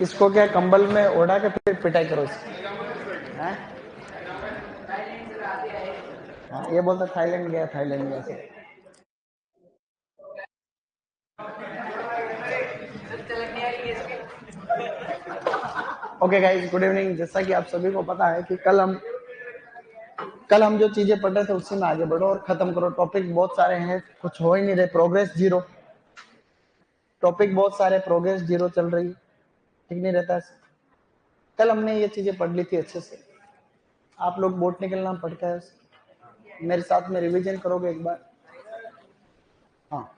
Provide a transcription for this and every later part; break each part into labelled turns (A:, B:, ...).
A: इसको क्या कंबल में ओढ़ा के फिर पिटाई करो इसकी? हैं? हाँ, ये बोलता थाईलैंड गया से। Okay guys, good evening. जैसा कि आप सभी को पता है कि कल हम जो चीजें पढ़ रहे थे उसी में आगे बढ़ो और खत्म करो। टॉपिक बहुत सारे हैं, कुछ हो ही नहीं रहे। प्रोग्रेस जीरो, टॉपिक बहुत सारे, प्रोग्रेस जीरो चल रही, ठीक नहीं रहता है। कल हमने ये चीजें पढ़ ली थी अच्छे से। आप लोग बोटनिकल नाम पढ़ के मेरे साथ में रिवीजन करोगे एक बार? हाँ,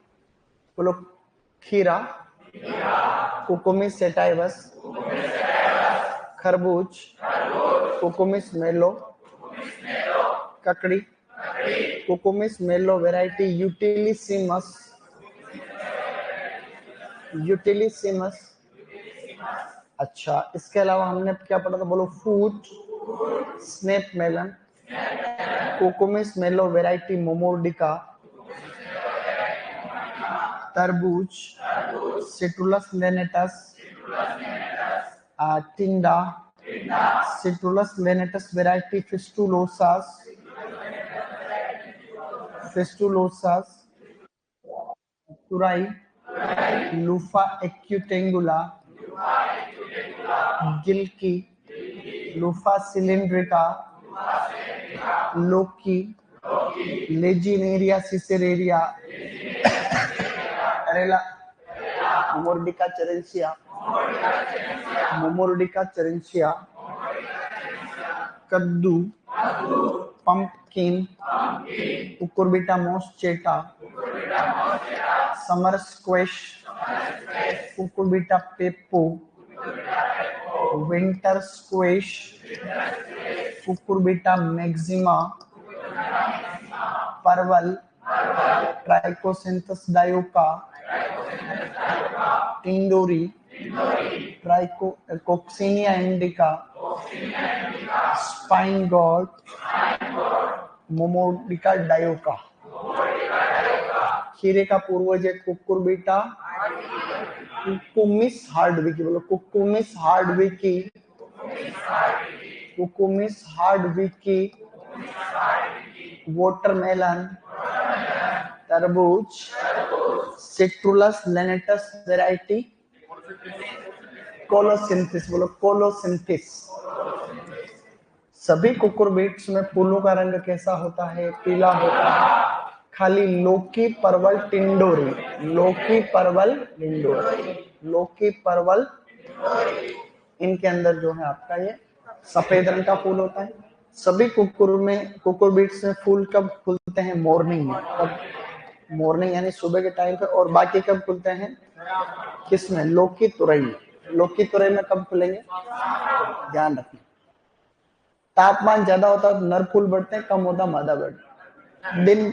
A: बोलो। खीरा, कुकुमिस सेटाइवस, खरबूज, कुकुमिस मेलो, ककड़ी, कुकुमिस मेलो वैरायटी यूटिलिसिमस, अच्छा, इसके अलावा हमने क्या पढ़ा था? बोलो। Food, snap melon, Cucumis melo variety Momordica, तरबूज, सिट्रुलस लेनेटस, टिंडा, सिट्रुलस लेनेटस वैरायटी फेस्टुलोसास, तुराई, लूफा एक्यूटेंगुला, गिल्की, लूफा सिलिंड्रिका, लोकी, लेजिनेरिया सिसेरेरिया, अरेला, मोमोर्डिका चेरेंसिया, कद्दू, pumpkin, Cucurbita moschata, summer squash, Cucurbita pepo, winter squash, Cucurbita maxima, परवल, Trichosanthes dioica, टिंडोरी, Coccinia indica, spine gourd, Momordica dioica. खीरे का पूर्वज है कुकुरबिटा, कुकुमिस हार्डविकी। बोलो Cucumis hardwickii, Cucumis hardwickii. Watermelon, तरबूज, सिट्रुलस लेनेटस वैरायटी कोलोसिंथिस। बोलो colocynthis. सभी कुकुरबिट्स में फूलों का रंग कैसा होता है? पीला होता है। खाली लौकी, परवल, टिंडोरी, लौकी, परवल, टिंडोरी, लौकी, परवल, इनके अंदर जो है आपका ये सफेद रंग का फूल होता है। सभी कुकुरबिट्स में फूल कब खुलते हैं? मॉर्निंग में। कब? मॉर्निंग यानी सुबह के टाइम पे। और बाकी कब खुलते हैं? किसमें? लौकी, तुरई में। लौकी, तुरई में कब खुलेंगे? ध्यान रखना। तापमान ज्यादा होता है तो नर फूल बढ़ते हैं, कम होता मादा बढ़ते हैं। दिन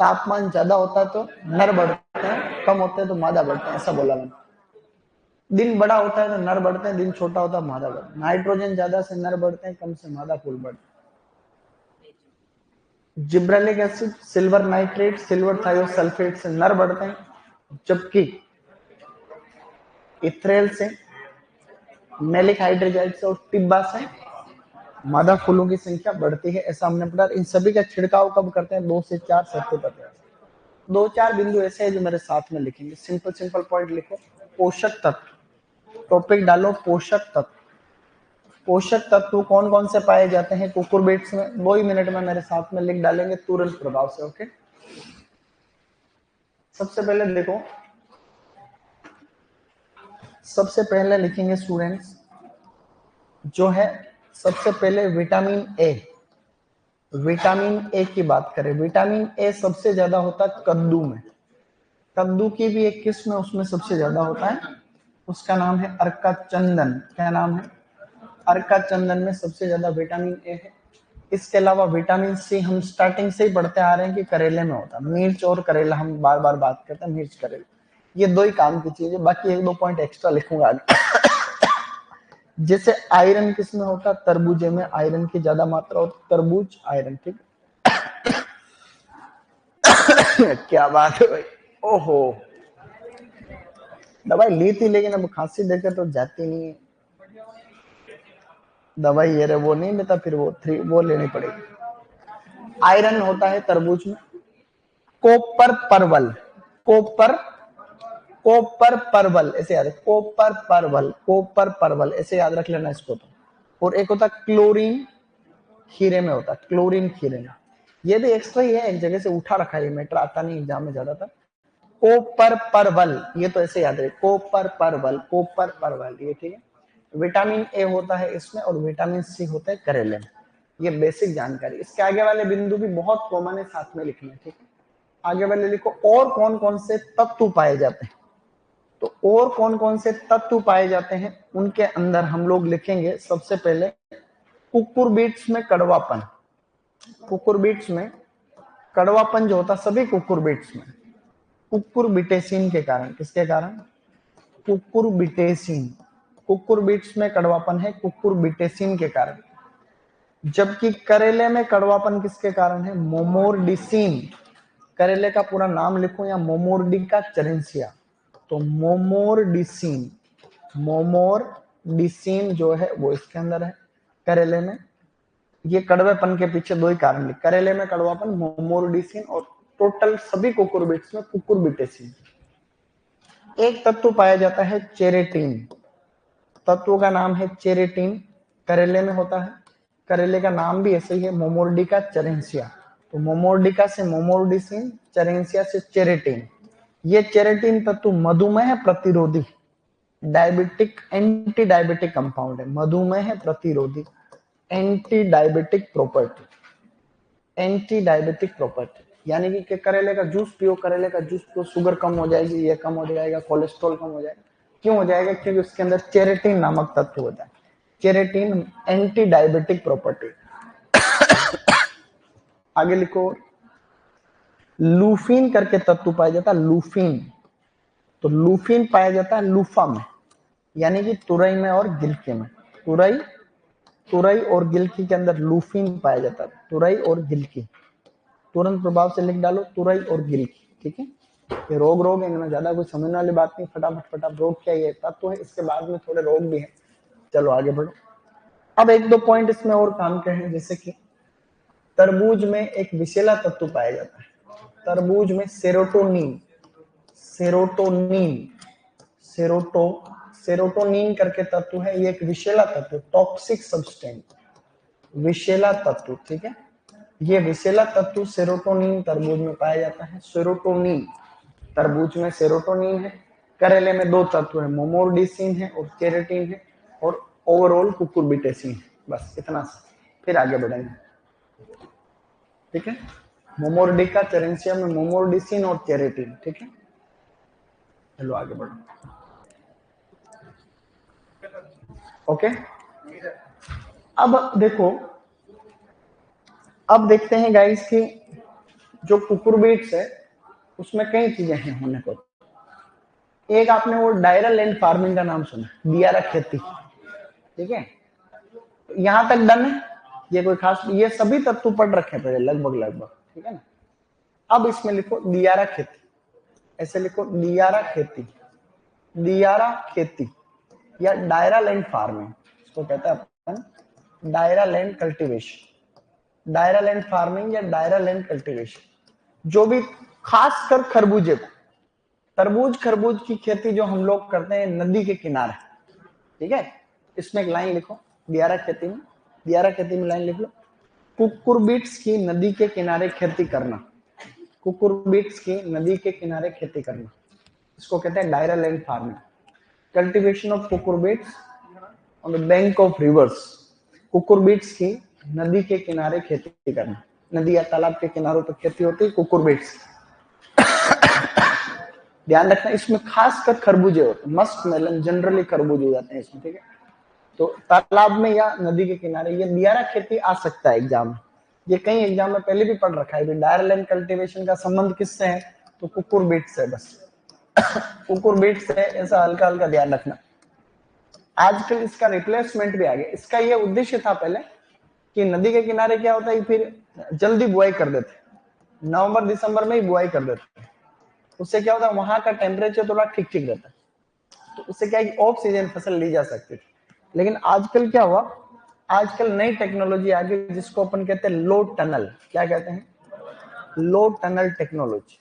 A: तापमान ज्यादा होता है तो नर बढ़ते हैं, कम होते हैं तो मादा बढ़ते हैं, ऐसा बोला मैंने। दिन बड़ा होता है तो नर बढ़ते हैं, दिन छोटा होता है मादा बढ़ते हैं। नाइट्रोजन ज्यादा से नर बढ़ते हैं, कम से मादा फूल बढ़ते हैं। Gibberellic acid, silver nitrate, silver thiosulphate से नर बढ़ते हैं, जबकि इथ्रेल से, मैलिक हाइड्रोजाइड से और टिब्बा से मादा फूलों की संख्या बढ़ती है, ऐसा हमने पढ़ा। इन सभी का छिड़काव कब करते हैं? 2 से 4 सत्य पता है। 2-4 बिंदु ऐसे हैं जो मेरे साथ में लिखेंगे। सिंपल पॉइंट लिखो। पोषक तत्व, टॉपिक डालो पोषक तत्व। पोषक तत्व कौन कौन से पाए जाते हैं कुकुरबिट्स में? 2 ही मिनट में मेरे साथ में लिख डालेंगे तुरंत प्रभाव से। ओके, सबसे पहले देखो, सबसे पहले लिखेंगे स्टूडेंट्स जो है, सबसे पहले विटामिन ए। विटामिन ए की बात करें, विटामिन ए सबसे ज्यादा होता है कद्दू में। कद्दू की भी एक किस्म है, उसमें सबसे ज्यादा होता है, उसका नाम है अर्का चंदन। क्या नाम है? अर्का चंदन में सबसे ज्यादा विटामिन ए है। इसके अलावा विटामिन सी हम स्टार्टिंग से ही पढ़ते आ रहे हैं कि करेले में होता है। मिर्च और करेला हम बार बार बात करते हैं, मिर्च करेला, ये 2 ही काम की चीज है। बाकी 1-2 पॉइंट एक्स्ट्रा लिखूंगा आगे। जैसे आयरन किसमें होता है? तरबूजे में आयरन की ज्यादा मात्रा होती है, तरबूज आयरन। ठीक क्या बात है भाई, ओहो। दवाई ली थी लेकिन अब खांसी देकर तो जाती नहीं है। दवाई ये रहे वो नहीं लेता, फिर वो लेनी पड़ेगी। आयरन होता है तरबूज में। कोपर परवल, कोपर, कोपर परवल ऐसे याद है, कोपर परवल, कोपर परवल ऐसे याद रख लेना इसको तो। और एक होता क्लोरीन, खीरे में होता है, क्लोरीन खीरे में। ये भी एक्स्ट्रा ही है, एक जगह से उठा रखा है, मैटर आता नहीं एग्जाम में ज्यादातर। कोपर परवल, ये तो ऐसे याद रहे, कोपर परवल, कोपर परवल, ये ठीक है। विटामिन ए होता है इसमें और विटामिन सी होता है करेले में। ये बेसिक जानकारी। इसके आगे वाले बिंदु भी बहुत कॉमन है, साथ में लिखना, ठीक है। आगे वाले लिखो, और कौन कौन से तत्व पाए जाते हैं। तो और कौन कौन से तत्व पाए जाते हैं उनके अंदर हम लोग लिखेंगे सबसे पहले कुकुरबीट्स में कड़वापन। कुकुरबीट्स में कड़वापन जो होता सभी कुकुरबीट्स में, कुकुरबिटेसिन के कारण। किसके कारण? कुकुरबिटेसिन। कुकुरबिट्स में कड़वापन है कुकुरबिटेसिन के कारण। जबकि करेले में कड़वापन किसके कारण है? मोमोर्डिसिन। करेले का पूरा नाम लिखो या मोमोर्डिका चरेंसिया, तो मोमोर्डिसिन, मोमोर्डिसिन जो है वो इसके अंदर है करेले में। ये कड़वेपन के पीछे दो ही कारण लिख, करेले में कड़वापन, मोमोर्डिसिन, और टोटल सभी कुकुरबिट्स में कुकुरबिटेसिन। एक तत्व पाया जाता है चेरेटिन, तत्व का नाम है चेरेटिन, करेले में होता है। करेले का नाम भी ऐसे ही है, मोमोर्डिका चरेंसिया। तो मोमोर्डिका से मोमोर्डिसिन, चरेंसिया से चेरेटिन। ये चेरेटिन तत्व मधुमेह प्रतिरोधी, डायबिटिक, एंटी डायबिटिक कंपाउंड है। मधुमेह प्रतिरोधी, anti diabetic property, anti diabetic property. यानी कि करेले का जूस पियो, करेले का जूस पियो, शुगर कम हो जाएगी, ये कम हो जाएगा, कोलेस्ट्रॉल कम हो जाएगा। क्यों हो जाएगा? क्योंकि उसके अंदर चेरेटिन नामक तत्व होता है। चेरेटिन एंटी डायबिटिक प्रॉपर्टी। आगे लिखो, लूफिन करके तत्व पाया जाता है, लूफिन। तो लूफिन पाया जाता है लूफा में, यानी कि तुरई में और गिलकी में। तुरई, तुरई और गिलकी के अंदर लूफिन पाया जाता है, तुरई और गिलकी। तुरंत प्रभाव से लिख डालो, तुरई और गिलकी, ठीक है। ये रोग रोग है, इनमें ज्यादा कोई समझने वाली बात नहीं, फटाफट फटाफट। रोग क्या ये तत्व है, इसके बाद में थोड़े रोग भी है। चलो आगे बढ़ो। अब एक दो पॉइंट इसमें और काम के हैं, जैसे कि तरबूज में एक विषैला तत्व पाया जाता है, तरबूज में सेरोटोनिन, सेरोटोनिन, सेरोटो, सेरोटोनिन करके तत्व है। ये एक विषैला तत्व, टॉक्सिक सब्सटेंस, विषैला तत्व, ठीक है। ये विषैला तत्व सेरोटोनिन तरबूज में पाया जाता है। सेरोटोनिन, तरबूज में सेरोटोनिन है। करेले में दो तत्व है, मोमोर्डिसिन है और केरेटिन है, और ओवरऑल कुकुरबिटेसिन है। बस इतना, फिर आगे बढ़ेंगे, ठीक है। मोमोर्डिका चेरेंसिया में मोमोर्डिसिन और केरेटिन, ठीक है। चलो आगे बढ़ो, ओके। अब देखो, अब देखते हैं गाइस कि जो कुकुरबिट्स है उसमें कई चीजें हैं होने को। एक आपने वो डायरल लैंड फार्मिंग का नाम सुना, दियारा खेती, ठीक है। यहां तक डन है, ये कोई खास, ये सभी तत्व पढ़ रखे पहले लगभग लगभग, ठीक है ना। अब इसमें लिखो दियारा खेती, ऐसे लिखो दियारा खेती, दियारा खेती या डायरा लैंड फार्मिंग इसको कहते हैं अपन, डायरा लैंड कल्टीवेशन, डायरा लैंड फार्मिंग या डायरा लैंड कल्टीवेशन। जो भी खासकर खरबूजे को, तरबूज खरबूज की खेती जो हम लोग करते हैं नदी के किनारे, ठीक है। इसमें एक लाइन लिखो, दियारा खेती में, दियारा खेती में लाइन लिख लो, कुकुरबिट्स की नदी के किनारे खेती करना, कुकुरबिट्स की नदी के किनारे खेती करना, इसको कहते हैं diara land farming. Cultivation of cucurbits on the bank of rivers, cucurbits की नदी के किनारे खेती करना, नदी या तालाब के किनारों पर खेती होती है कुकुरबिट्स। ध्यान रखना इसमें खासकर खरबूजे होते हैं, मस्क मेलन जनरली खरबूज हो जाते हैं इसमें, ठीक है। तो तालाब में या नदी के किनारे ये दियारा खेती आ सकता है एग्जाम में, ये कई एग्जाम में पहले भी पढ़ रखा है। डायरा लैंड कल्टीवेशन का संबंध किससे है? तो कुकुरबिट से, बस कुकुरबिट से, ऐसा हल्का हल्का ध्यान रखना। आजकल इसका रिप्लेसमेंट भी आ गया। इसका ये उद्देश्य था पहले कि नदी के किनारे क्या होता है, फिर जल्दी बुआई कर देते, नवंबर दिसंबर में ही बुआई कर देते, उससे क्या होता है वहां का टेम्परेचर थोड़ा ठीक ठीक रहता है, तो उससे क्या है कि ऑफ सीजन फसल ली जा सकती थी। लेकिन आजकल क्या हुआ, आजकल नई टेक्नोलॉजी आ गई जिसको अपन कहते हैं लो टनल। क्या कहते हैं? Low tunnel technology.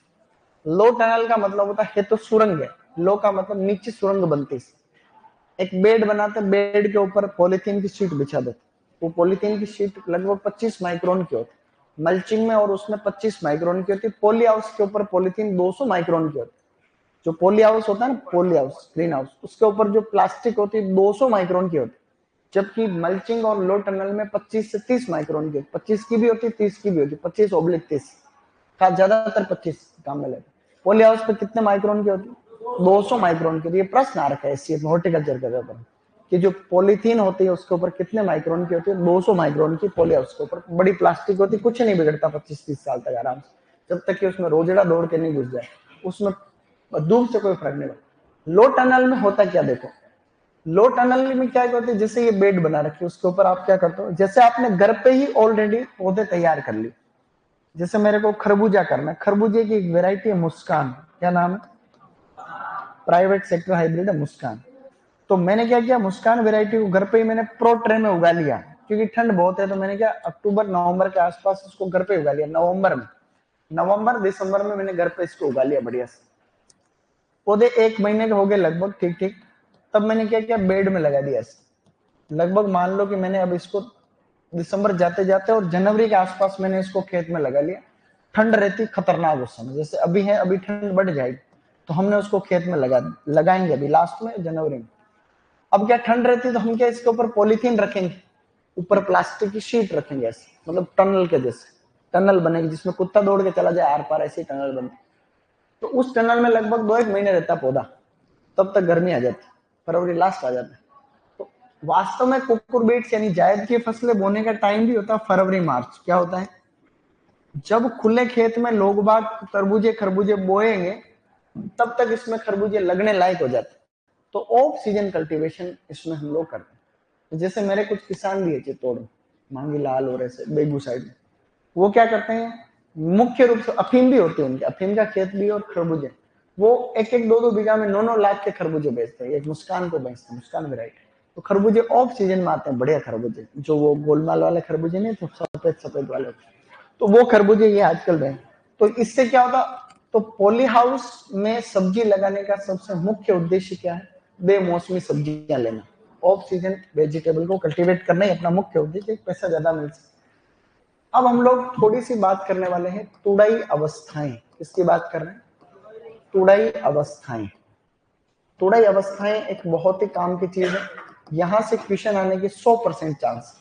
A: Low tunnel का मतलब होता है तो सुरंग है, लो का मतलब नीचे सुरंग बनती है। एक बेड बनाते, बेड के ऊपर पॉलीथीन की शीट बिछा देते, वो पॉलीथीन की शीट लगभग 25 माइक्रोन की होती, मल्चिंग में और उसमें 25 माइक्रोन की होती। पॉली हाउस के ऊपर पॉलीथीन 200 माइक्रोन की होती। जो पॉली हाउस होता है ना, पॉली हाउस ग्रीन हाउस, उसके ऊपर जो प्लास्टिक होती है 200 माइक्रोन की होती, जबकि मल्चिंग और लो टनल में 25 से 30 माइक्रोन की, 25 की भी होती, 30 की भी होती, 25/30 का, ज्यादातर 25 काम में लेते। पॉली हाउस पे कितने माइक्रोन की होती? 200 माइक्रोन की। ये प्रश्न आ रखा है इससे हॉर्टिकल्चर के ऊपर कि जो पॉलीथीन होती है उसके ऊपर कितने माइक्रोन की होती है? 200 माइक्रोन की पॉली हाउस के ऊपर। बड़ी प्लास्टिक होती, कुछ नहीं बिगड़ता 25-30 साल तक आराम से, जब तक कि उसमें रोजड़ा दौड़ के नहीं घुस जाए, उसमें दूर से कोई फर्क नहीं पड़ता। लो टनल में होता क्या देखो, लो टनल में क्या होता है, जैसे ये बेड बना रखी है उसके ऊपर आप क्या करते हो, जैसे आपने घर पे ही ऑलरेडी पौधे तैयार कर लिए। जैसे मेरे को खरबूजा करना है, खरबूजे की एक वेराइटी है मुस्कान, क्या नाम है? प्राइवेट सेक्टर हाइब्रिड है मुस्कान। तो मैंने क्या किया, मुस्कान वेराइटी को घर पे ही मैंने प्रो ट्रे में उगा लिया, क्योंकि ठंड बहुत है। तो मैंने क्या, अक्टूबर नवंबर के आसपास इसको घर पे उगा लिया। नवंबर दिसंबर में मैंने घर पे इसको उगा लिया बढ़िया से। पौधे 1 महीने के हो गए लगभग ठीक ठीक, तब मैंने क्या किया, बेड में लगा दिया इसको। लगभग मान लो कि मैंने अब इसको दिसंबर जाते जाते और जनवरी के आसपास मैंने इसको खेत में लगा लिया। ठंड रहती खतरनाक उस समय, जैसे अभी है, अभी ठंड बढ़ जाएगी, तो हमने उसको खेत में लगाएंगे अभी लास्ट में जनवरी में। अब क्या ठंड रहती तो हम क्या इसके ऊपर पॉलीथीन रखेंगे, ऊपर प्लास्टिक की शीट रखेंगे ऐसे, मतलब टनल के जैसे टनल बनेगी जिसमें कुत्ता दौड़ के चला जाए आर पार, ऐसी टनल बनती। तो उस टनल में लगभग 2-1 महीने रहता पौधा, तब तक गर्मी आ जाती, फरवरी लास्ट आ जाता है। तो वास्तव में कुकुर बीट्स यानी जायद की फसलें बोने का टाइम भी होता है फरवरी मार्च। क्या होता है? जब खुले खेत में लोग बाग तरबूजे खरबूजे बोएंगे, तब तक इसमें खरबूजे लगने लायक हो जाते। तो ऑफ सीजन कल्टीवेशन इसमें हम लोग करते हैं। जैसे मेरे कुछ किसान भी है चित्तौड़ में, मांगी लाल और ऐसे बेगू साइड में, वो क्या करते हैं, मुख्य रूप से अफीम भी होती है उनके, अफीम का खेत भी और खरबूजे। वो 1-1 2-2 बीघा में 9-9 लाख के खरबूजे बेचते हैं, एक मुस्कान को बेचते हैं, मुस्कान वेराइटी। तो खरबूजे ऑफ सीजन में आते हैं बढ़िया खरबूजे, जो वो गोलमाल वाले खरबूजे नहीं, तो सफेद सफेद वाले, तो वो खरबूजे ये आजकल रहे। तो इससे क्या होता, तो पॉली हाउस में सब्जी लगाने का सबसे मुख्य उद्देश्य क्या है? बेमौसमी सब्जियां लेना, ऑफ सीजन वेजिटेबल को कल्टीवेट करना ही अपना मुख्य उद्देश्य, पैसा ज्यादा मिल सके। अब हम लोग थोड़ी सी बात करने वाले हैं तुड़ाई अवस्थाएं। किसकी बात कर रहे हैं? तुड़ाई अवस्थाएं। तुड़ाई अवस्थाएं एक बहुत ही काम की चीज है, यहां से क्वेश्चन आने की 100% चांस।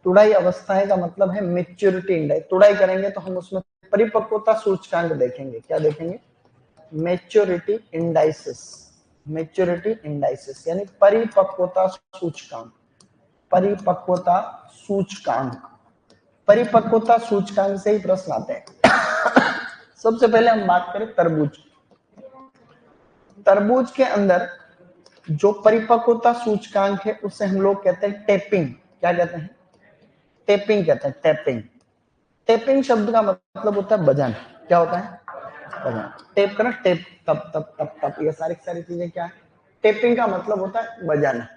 A: तुड़ाई अवस्थाएं का मतलब है मेच्योरिटी इंडेक्स। तुड़ाई करेंगे तो हम उसमें परिपक्वता सूचकांक देखेंगे। क्या देखेंगे? Maturity indices. मेच्योरिटी इंडाइसिस यानी परिपक्वता सूचकांक। परिपक्वता सूचकांक, परिपक्वता सूचकांक से ही प्रश्न आते हैं। सबसे पहले हम बात करें तरबूज। तरबूज के अंदर जो परिपक्वता सूचकांक है उसे हम लोग कहते हैं टेपिंग। क्या कहते हैं? टेपिंग कहते हैं, टेपिंग। टेपिंग शब्द का मतलब होता है बजाना। क्या होता है? बजाना। टेप करना, टेप, तप तप तप तप, ये सारी सारी चीजें क्या है? टेपिंग का मतलब होता है बजाना।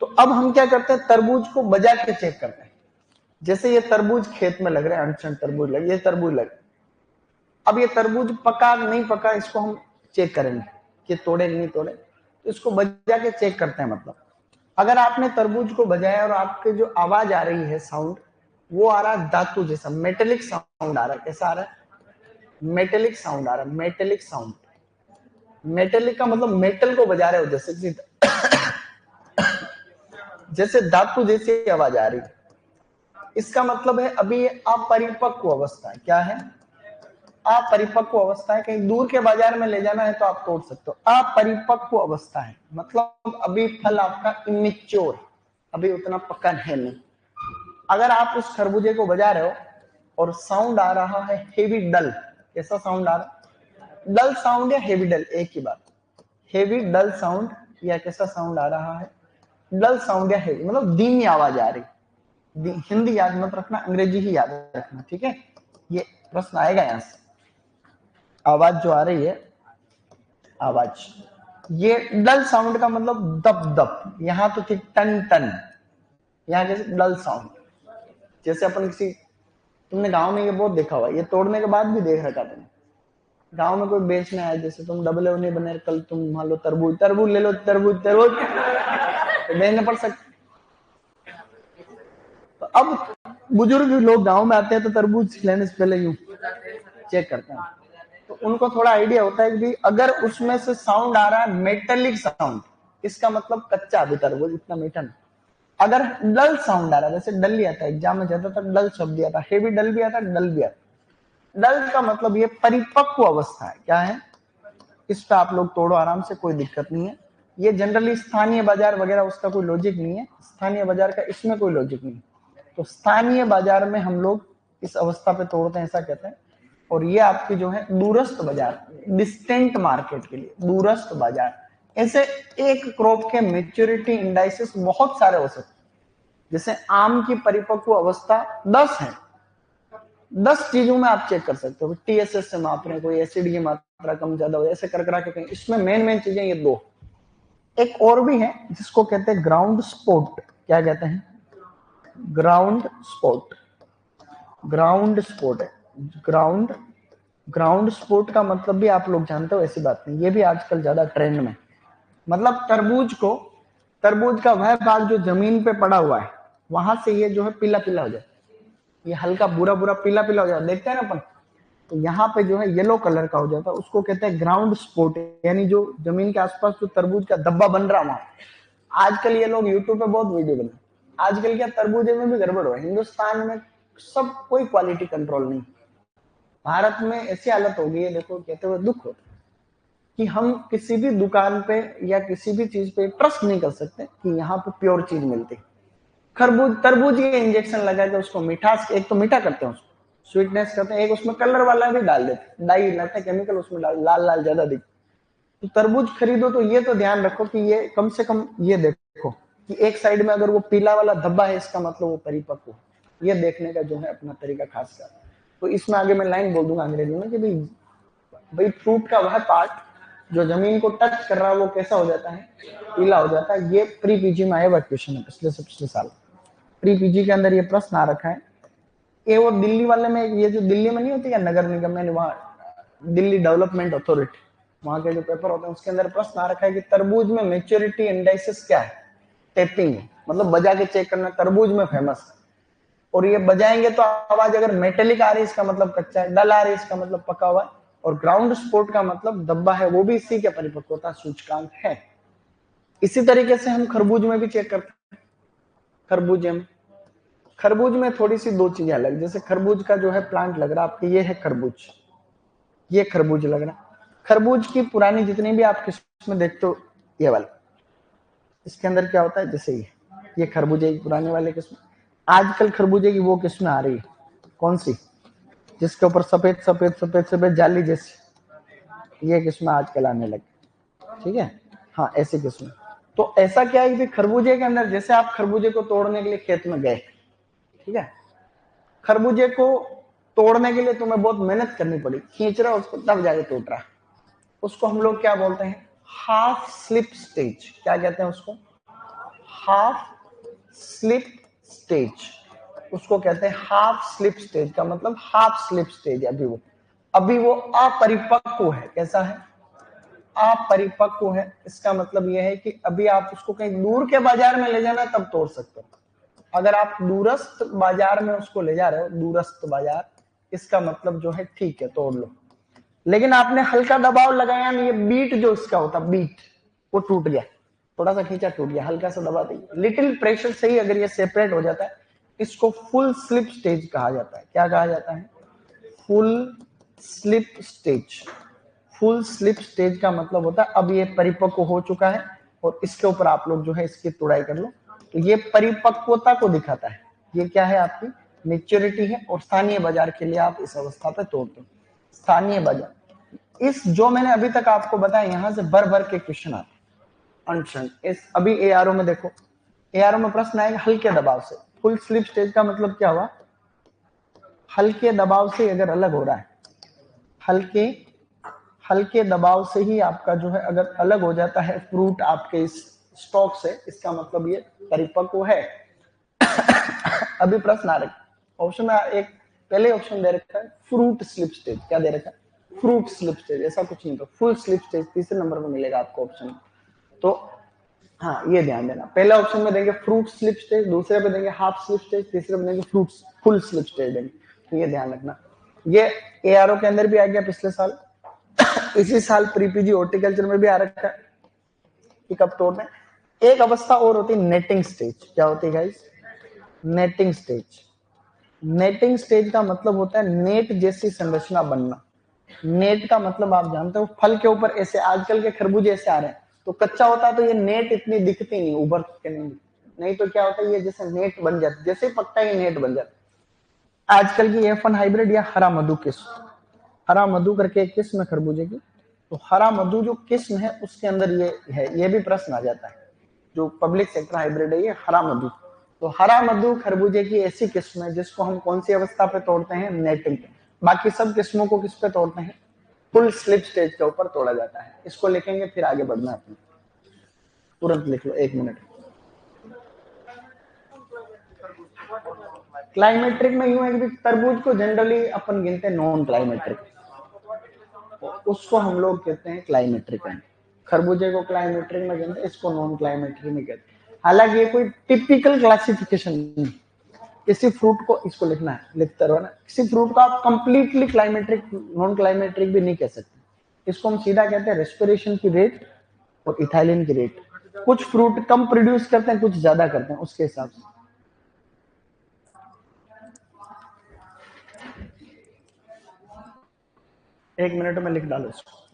A: तो अब हम क्या करते हैं, तरबूज को बजा के चेक करते हैं। जैसे ये तरबूज खेत में लग रहे हैं, अनशन तरबूज लगे, ये तरबूज लगे। अब ये तरबूज पका नहीं पका, इसको हम चेक करेंगे कि तोड़े नहीं तोड़े, तो इसको बजा के चेक करते हैं। मतलब अगर आपने तरबूज को बजाया और आपके जो आवाज आ रही है, साउंड, वो आ रहा है धातु जैसा, मेटेलिक साउंड आ रहा है। कैसा आ रहा है? मेटेलिक साउंड आ रहा है, मेटेलिक साउंड। मेटेलिक का मतलब मेटल को बजा रहे हो जैसे, जैसे धातु जैसी आवाज आ रही है। इसका मतलब है अभी ये अपरिपक्व अवस्था है। क्या है? अपरिपक्व अवस्था है। कहीं दूर के बाजार में ले जाना है तो आप तोड़ सकते हो। अपरिपक्व अवस्था है मतलब अभी फल आपका इमेच्योर, अभी उतना पका है नहीं। अगर आप उस खरबूजे को बजा रहे हो और साउंड आ रहा है हेवी डल, कैसा साउंड आ रहा है? डल साउंड या हेवी डल, एक ही बात। हेवी डल साउंड या कैसा साउंड आ रहा है? डल साउंड या हेवी, मतलब धीमी आवाज आ रही। हिंदी याद मत रखना, अंग्रेजी ही याद रखना, ठीक है? ये प्रश्न आएगा यहां से। आवाज जो आ रही है, आवाज ये डल साउंड का मतलब दब दब, यहाँ तो ठीक टन टन, यहाँ कैसे डल साउंड, जैसे अपन किसी, तुमने गांव में ये बहुत देखा हुआ, ये तोड़ने के बाद भी देख रखा तुमने, गांव में कोई बेचने आया, जैसे तुम डबले नहीं बने, कल तुम मान लो तरबूज तरबूज ले लो, तरबूज तरबूज तो बेचने पड़ सकते। तो अब बुजुर्ग लोग गांव में आते हैं तो तरबूज लेने से पहले यूं चेक करते हैं, तो उनको थोड़ा आइडिया होता है कि अगर उसमें से साउंड आ रहा है मेटेलिक साउंड, इसका मतलब कच्चा अभी तरबूज इतना मीठा नहीं। अगर डल साउंड आ रहा है, जैसे डल ही आता है एग्जाम में, ज्यादातर डल शब्द आता है, हेवी डल भी आता है, डल भी आता है। डल का मतलब ये परिपक्व अवस्था है, क्या है, इस पे आप लोग तोड़ो आराम से, कोई दिक्कत नहीं है। ये जनरली स्थानीय बाजार वगैरह उसका कोई लॉजिक नहीं है, स्थानीय बाजार का इसमें कोई लॉजिक नहीं। तो स्थानीय बाजार में हम लोग इस अवस्था पे तोड़ते हैं, ऐसा कहते हैं। और ये आपकी जो है दूरस्थ बाजार, डिस्टेंट मार्केट के लिए दूरस्थ बाजार, ऐसे एक क्रॉप के मेच्योरिटी इंडाइसेस बहुत सारे हो सकते हैं। जैसे आम की परिपक्व अवस्था 10 है, 10 चीजों में आप चेक कर सकते हो, टीएसएस से माप रहे हैं, कोई एसिड की मात्रा कम ज्यादा हो, ऐसे कर करा के कहीं, इसमें मेन चीजें ये दो। एक और भी है जिसको कहते हैं ग्राउंड स्पॉट, क्या कहते हैं, ग्राउंड स्पॉट, ग्राउंड स्पॉट है, ग्राउंड, ग्राउंड स्पॉट का मतलब भी आप लोग जानते हो, ऐसी बात नहीं, ये भी आजकल ज्यादा ट्रेंड में, मतलब तरबूज को, तरबूज का वह भाग जो जमीन पे पड़ा हुआ है, वहां से ये जो है पीला पीला हो जाए, ये हल्का बुरा बुरा पीला पीला हो जाता है, देखते हैं ना अपन, तो यहाँ पे जो है येलो कलर का हो जाता है, उसको कहते हैं ग्राउंड स्पॉट, यानी जो जमीन के आसपास जो तरबूज का धब्बा बन रहा वहां। आजकल ये लोग यूट्यूब पे बहुत वीडियो बना, आजकल क्या तरबूजे में भी गड़बड़ हो है, हिंदुस्तान में सब कोई क्वालिटी कंट्रोल नहीं, भारत में ऐसी हालत हो गई है, देखो कहते हुए दुख होता है कि हम किसी भी दुकान पे या किसी भी चीज पे ट्रस्ट नहीं कर सकते कि यहाँ पे प्योर चीज मिलती। खरबूज तरबूज के इंजेक्शन लगा के उसको मिठास, एक तो मीठा करते हैं, उसको स्वीटनेस करते हैं, एक उसमें कलर वाला भी डाल देते हैं, डाई लाते केमिकल उसमें डाल, लाल लाल ज्यादा दिख। तो तरबूज खरीदो तो ये तो ध्यान रखो कि ये कम से कम ये देखो कि एक साइड में अगर वो पीला वाला धब्बा है, इसका मतलब वो परिपक्व, ये देखने का जो है अपना तरीका खास कर। तो इसमें आगे मैं लाइन बोल दूंगा अंग्रेजी में कि भाई फ्रूट का वह पार्ट जो जमीन को टच कर रहा है वो कैसा हो जाता है, पीला हो जाता है। ये प्री पीजी में आया हुआ क्वेश्चन है पिछले से पिछले साल, प्री पीजी के अंदर ये प्रश्न आ रखा है। ये वो दिल्ली वाले में, ये जो दिल्ली में नहीं होती है नगर निगम में, वहाँ दिल्ली डेवलपमेंट अथॉरिटी, वहां के जो पेपर होते हैं उसके अंदर प्रश्न आ रखा है कि तरबूज में मेच्योरिटी इंडाइसिस क्या है, टेपिंग, मतलब बजा के चेक करना, तरबूज में फेमस है। और ये बजाएंगे तो आवाज अगर मेटेलिक आ रही है इसका मतलब कच्चा है, डल आ रही है इसका मतलब पका हुआ है, और ग्राउंड स्पॉट का मतलब दब्बा है, वो भी इसी के परिपक्वता सूचकांक है। इसी तरीके से हम खरबूज में भी चेक करते हैं, खरबूजे में, खरबूज में थोड़ी सी दो चीजें अलग, जैसे खरबूज का जो है प्लांट लग रहा है आपके, ये है खरबूज, ये खरबूज लग रहा है। खरबूज की पुरानी जितनी भी आप किस्में देखते हो, ये वाला, इसके अंदर क्या होता है, जैसे ये खरबूजे की पुराने वाले किस्म, आजकल खरबूजे की वो किस्म आ रही है, कौन सी, जिसके ऊपर सफेद सफेद सफेद सफेद जाली जैसी, ये किस्म आजकल आने लगी, ठीक है, हाँ ऐसी किस्म। तो ऐसा क्या है कि खरबूजे के अंदर, जैसे आप खरबूजे को तोड़ने के लिए खेत में गए, ठीक है, खरबूजे को तोड़ने के लिए तुम्हें बहुत मेहनत करनी पड़ी, खींच रहा उसको तब जाके टूट रहा, उसको हम लोग क्या बोलते हैं, हाफ स्लिप स्टेज, क्या कहते हैं उसको, हाफ स्लिप स्टेज, उसको कहते हैं हाफ स्लिप स्टेज, का मतलब हाफ स्लिप स्टेज, अभी वो अपरिपक्व है, कैसा है, अपरिपक्व है। इसका मतलब यह है कि अभी आप उसको कहीं दूर के बाजार में ले जाना तब तोड़ सकते हो, अगर आप दूरस्थ बाजार में उसको ले जा रहे हो, दूरस्थ बाजार, इसका मतलब जो है ठीक है तोड़ लो। लेकिन आपने हल्का दबाव लगाया नहीं, ये बीट जो इसका होता बीट, वो टूट गया, थोड़ा सा खींचा टूट गया, हल्का सा दबा दिया, लिटिल प्रेशर से ही अगर ये सेपरेट हो जाता है, इसको फुल स्लिप स्टेज कहा जाता है। क्या कहा जाता है, full slip stage. Full slip stage का मतलब होता है अब ये परिपक्व हो चुका है, और इसके ऊपर आप लोग जो है इसकी तुड़ाई कर लो, तो ये परिपक्वता को दिखाता है, ये क्या है आपकी मेच्योरिटी है, और स्थानीय बाजार के लिए आप इस अवस्था पे तोड़ते हो। स्थानीय बाजार, इस जो मैंने अभी तक आपको बताया, यहां से भर भर के क्वेश्चन आते हैं अनशन। इस अभी एआरओ में देखो, एआरओ में प्रश्न आएगा हल्के दबाव से, फुल स्लिप स्टेज का मतलब क्या हुआ, हल्के दबाव से अगर अलग हो रहा है, हल्के हल्के दबाव से ही आपका जो है अगर अलग हो जाता है फ्रूट आपके इस स्टॉक से, इसका मतलब ये परिपक्व है। अभी प्रश्न आ रहा है ऑप्शन में, एक पहले ऑप्शन दे रखा है फ्रूट स्लिप स्टेज, क्या दे रखा है फ्रूट स्लिप स्टेज, ऐसा कुछ नहीं, तो फुल स्लिप स्टेज तीसरे नंबर में मिलेगा आपको ऑप्शन। तो हाँ ये ध्यान देना, पहले ऑप्शन में देंगे फ्रूट स्लिप स्टेज, दूसरे पे देंगे हाफ स्लिप स्टेज, तीसरे में देंगे फ्रूट फुल स्लिप स्टेज देंगे। तो ये ध्यान रखना, ये एआरओ के अंदर भी आ गया पिछले साल, इसी साल प्री पीजी हॉर्टिकल्चर में भी आ रखा है कि कब तोड़ना है। एक अवस्था और होती है नेटिंग स्टेज, क्या होती है guys, netting stage. Netting stage का मतलब होता है नेट जैसी संरचना बनना। नेट का मतलब आप जानते हो फल के ऊपर ऐसे आजकल के खरबूजे ऐसे आ रहे हैं, तो कच्चा होता है तो ये नेट इतनी दिखती नहीं, उभर के नहीं तो क्या होता है ये जैसे नेट बन जाता है, जैसे ही पकता है ये नेट बन जाता है। आजकल की F1 हाइब्रिड या हरा मधु किस्म, हरा मधु करके एक किस्म है खरबूजे की, तो हरा मधु जो किस्म है उसके अंदर ये है, ये भी प्रश्न आ जाता है। जो पब्लिक सेक्टर हाइब्रिड है ये हरा मधु, तो हरा मधु खरबूजे की ऐसी किस्म है जिसको हम कौन सी अवस्था पे तोड़ते हैं, नेटिंग पे। बाकी सब किस्मों को किस पे तोड़ते हैं, फुल स्लिप स्टेज के ऊपर तोड़ा जाता है। इसको लिखेंगे फिर आगे बढ़ना है, तुरंत लिख लो 1 मिनट। क्लाइमेट्रिक में यूं है कि तरबूज को जनरली अपन गिनते हैं नॉन क्लाइमेट्रिक, उसको हम लोग कहते हैं क्लाइमेट्रिक है। खरबूजे को क्लाइमेट्रिक में गिनते हैं, इसको नॉन क्लाइमेट्रिक में कहते हैं। हालांकि ये कोई टिपिकल क्लासिफिकेशन नहीं, किसी फ्रूट को, इसको लिखना है लिखते रहो ना, किसी फ्रूट को आप कंप्लीटली क्लाइमेट्रिक नॉन क्लाइमेट्रिक भी नहीं कह सकते। इसको हम सीधा कहते हैं रेस्पिरेशन की रेट और इथाइलिन की रेट। कुछ फ्रूट कम प्रोड्यूस करते हैं, कुछ ज्यादा करते हैं, उसके हिसाब से। एक मिनट में लिख डालो इसको।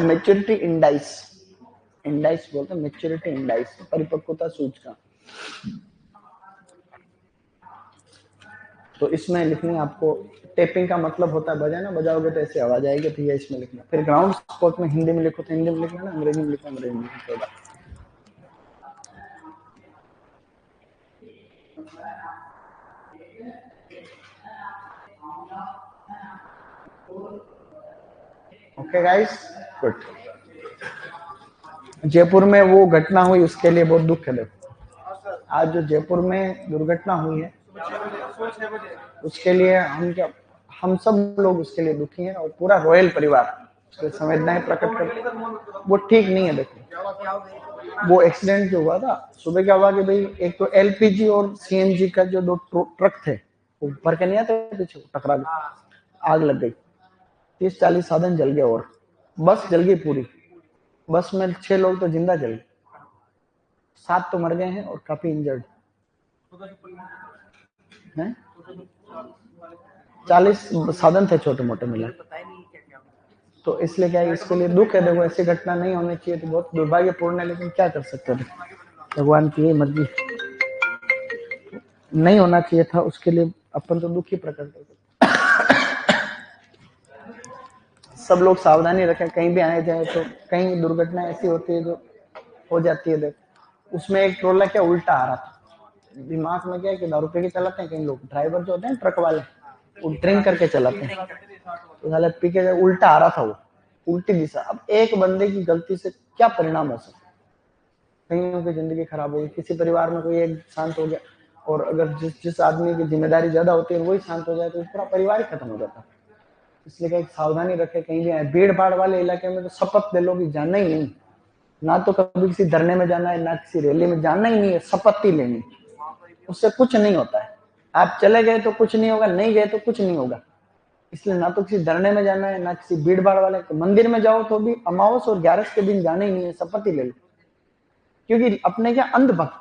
A: मेच्योरिटी इंडाइस, इंडाइस बोलते हैं मेच्योरिटी इंडाइस, परिपक्वता सूचकांक। तो इसमें लिखनी आपको, टेपिंग का मतलब होता है बजाना, बजाओगे तो ऐसे आवाज आएगी, तो ये इसमें लिखना। फिर ग्राउंड स्पॉट में हिंदी में लिखो तो हिंदी में लिखना ना, अंग्रेजी में लिखो अंग्रेजी में लिखो। Okay guys, good. जयपुर में वो घटना हुई उसके लिए बहुत दुख है। देखो आज जो जयपुर में दुर्घटना हुई है उसके लिए हम सब लोग उसके लिए दुखी हैं, और पूरा रॉयल परिवार उसके संवेदनाएं प्रकट करते हैं। वो ठीक नहीं है। देखो वो एक्सीडेंट जो हुआ था सुबह, क्या हुआ कि भाई एक तो एलपीजी और सीएनजी का जो दो ट्रक थे वो भर के नहीं आते पीछे, टकरा गए, आग लग गई, 30-40 साधन जल गए और बस जल गई पूरी। बस में 6 लोग तो जिंदा जल गए, 7 तो मर गए हैं और काफी इंजर्ड हैं। 40 साधन थे छोटे मोटे मिला, तो इसलिए क्या है, इसके लिए दुख है। देखो ऐसी घटना नहीं होनी चाहिए, तो बहुत दुर्भाग्यपूर्ण है, लेकिन क्या कर सकते हैं, भगवान की मर्जी, नहीं होना चाहिए था, उसके लिए अपन तो दुख ही प्रकट करते। सब लोग सावधानी रखें, कहीं भी आए जाए तो। कहीं दुर्घटना ऐसी होती है जो हो जाती है। देखो उसमें एक ट्रोला क्या उल्टा आ रहा था, दिमाग में क्या है कि दारू पी के चलाते हैं कई लोग, ड्राइवर जो होते हैं ट्रक वाले वो ड्रिंक करके चलाते हैं, तो साले पी के उल्टा आ रहा था वो, उल्टी दिशा। अब एक बंदे की गलती से क्या परिणाम हो सकता, कईयों की जिंदगी खराब हो गई, किसी परिवार में कोई एक शांत हो गया, और अगर जिस आदमी की जिम्मेदारी ज्यादा होती है वही शांत हो जाए तो पूरा परिवार ही खत्म हो जाता है। इसलिए क्या सावधानी रखे, कहीं भी आए भीड़ भाड़ वाले इलाके में तो शपथ ले लो कि जाना ही नहीं, ना तो कभी किसी धरने में जाना है, ना किसी रैली में जाना ही नहीं है, शपथ ही लेनी, उससे कुछ नहीं होता है। आप चले गए तो कुछ नहीं होगा, नहीं गए तो कुछ नहीं होगा। इसलिए ना तो किसी धरने में जाना है, ना किसी भीड़ भाड़ वाले, तो मंदिर में जाओ तो भी अमावस और 11 के दिन जाना ही नहीं है, शपथ ही ले लो। क्योंकि अपने क्या अंधभक्त,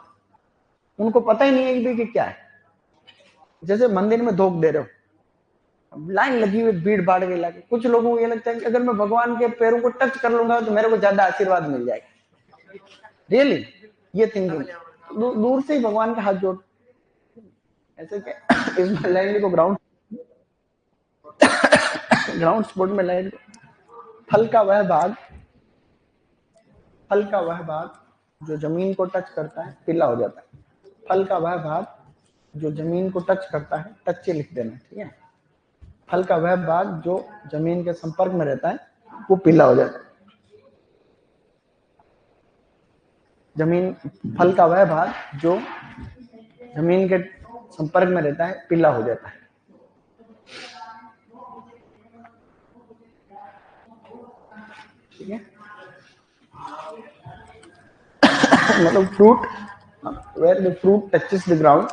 A: उनको पता ही नहीं है कि क्या है। जैसे मंदिर में धोख दे रहे हो, लाइन लगी हुई भीड़ भाड़ के इलाके, कुछ लोगों को ये लगता है कि अगर मैं भगवान के पैरों को टच कर लूंगा तो मेरे को ज्यादा आशीर्वाद मिल जाएगा। रियली ये थिंकिंग, दूर से ही भगवान का हाथ जोड़, ऐसे क्या इसमें लैंड को ग्राउंड स्पोर्ट में लैंड, फल का वह भाग जो जमीन को टच करता है पीला हो जाता है। फल का वह भाग जो जमीन को टच करता है, टच लिख देना, ठीक है। फल का वह भाग जो जमीन के संपर्क में रहता है वो पीला हो जाता है। जमीन, फल का वह भाग जो जमीन के संपर्क में रहता है पीला हो जाता है। ठीक है, मतलब fruit where the fruit touches the ground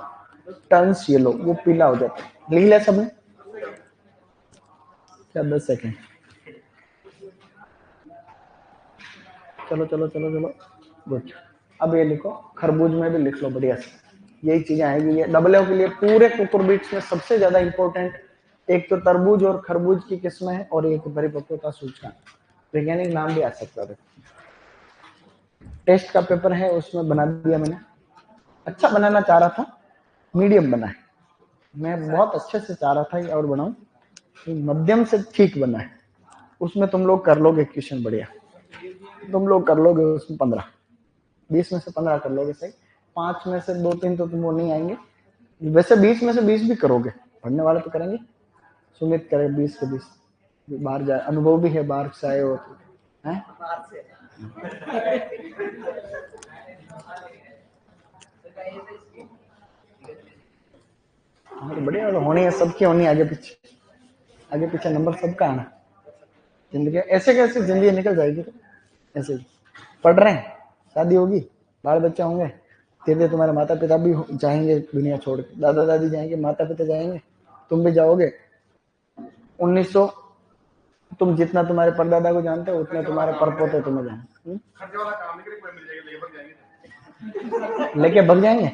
A: turns yellow, वो पीला हो जाता है। लिख लिया सबने? क्या 10 सेकेंड? चलो चलो चलो चलो, गुड। अब ये लिखो, खरबूज में भी लिख लो बढ़िया से, यही चीजें आएगी। ये डबल ए के लिए पूरे कुकुरबिट्स में सबसे ज्यादा इंपॉर्टेंट एक तो तरबूज और खरबूज की किस्में है, और एक परिपक्वता सूचकांक, वैज्ञानिक नाम भी आ सकता है। टेस्ट का पेपर है, उसमें बना दिया मैंने। अच्छा बनाना चाह रहा था, मीडियम बना है। मैं बहुत अच्छे से चाह रहा था ये और बनाऊं, मध्यम से ठीक बना है। उसमें तुम लोग कर लोगे क्वेश्चन बढ़िया, तुम लोग कर लोगे उसमें 15, 20 में से 15 कर लोगे सही। 5 में से 2-3 तो तुमको नहीं आएंगे, वैसे 20 में से 20 भी करोगे, पढ़ने वाले तो करेंगे। सुमित करे 20 के 20, बाहर जाए, अनुभव भी है, बाहर से आए हो है। हाँ तो बढ़िया होनी है, सबकी होनी, आगे पीछे नंबर सबका आना। जिंदगी ऐसे कैसे जिंदगी निकल जाएगी, तो ऐसे ही पढ़ रहे हैं, शादी होगी, बाल बच्चा होंगे, धीरे तुम्हारे माता पिता भी जाएंगे दुनिया छोड़ के, दादा दादी जाएंगे, माता पिता जाएंगे, तुम भी जाओगे। 1900 तुम जितना तुम्हारे परदादा को जानते हो उतना तुम्हारे परपोते तुम्हें जाने, लेके भग जाएंगे।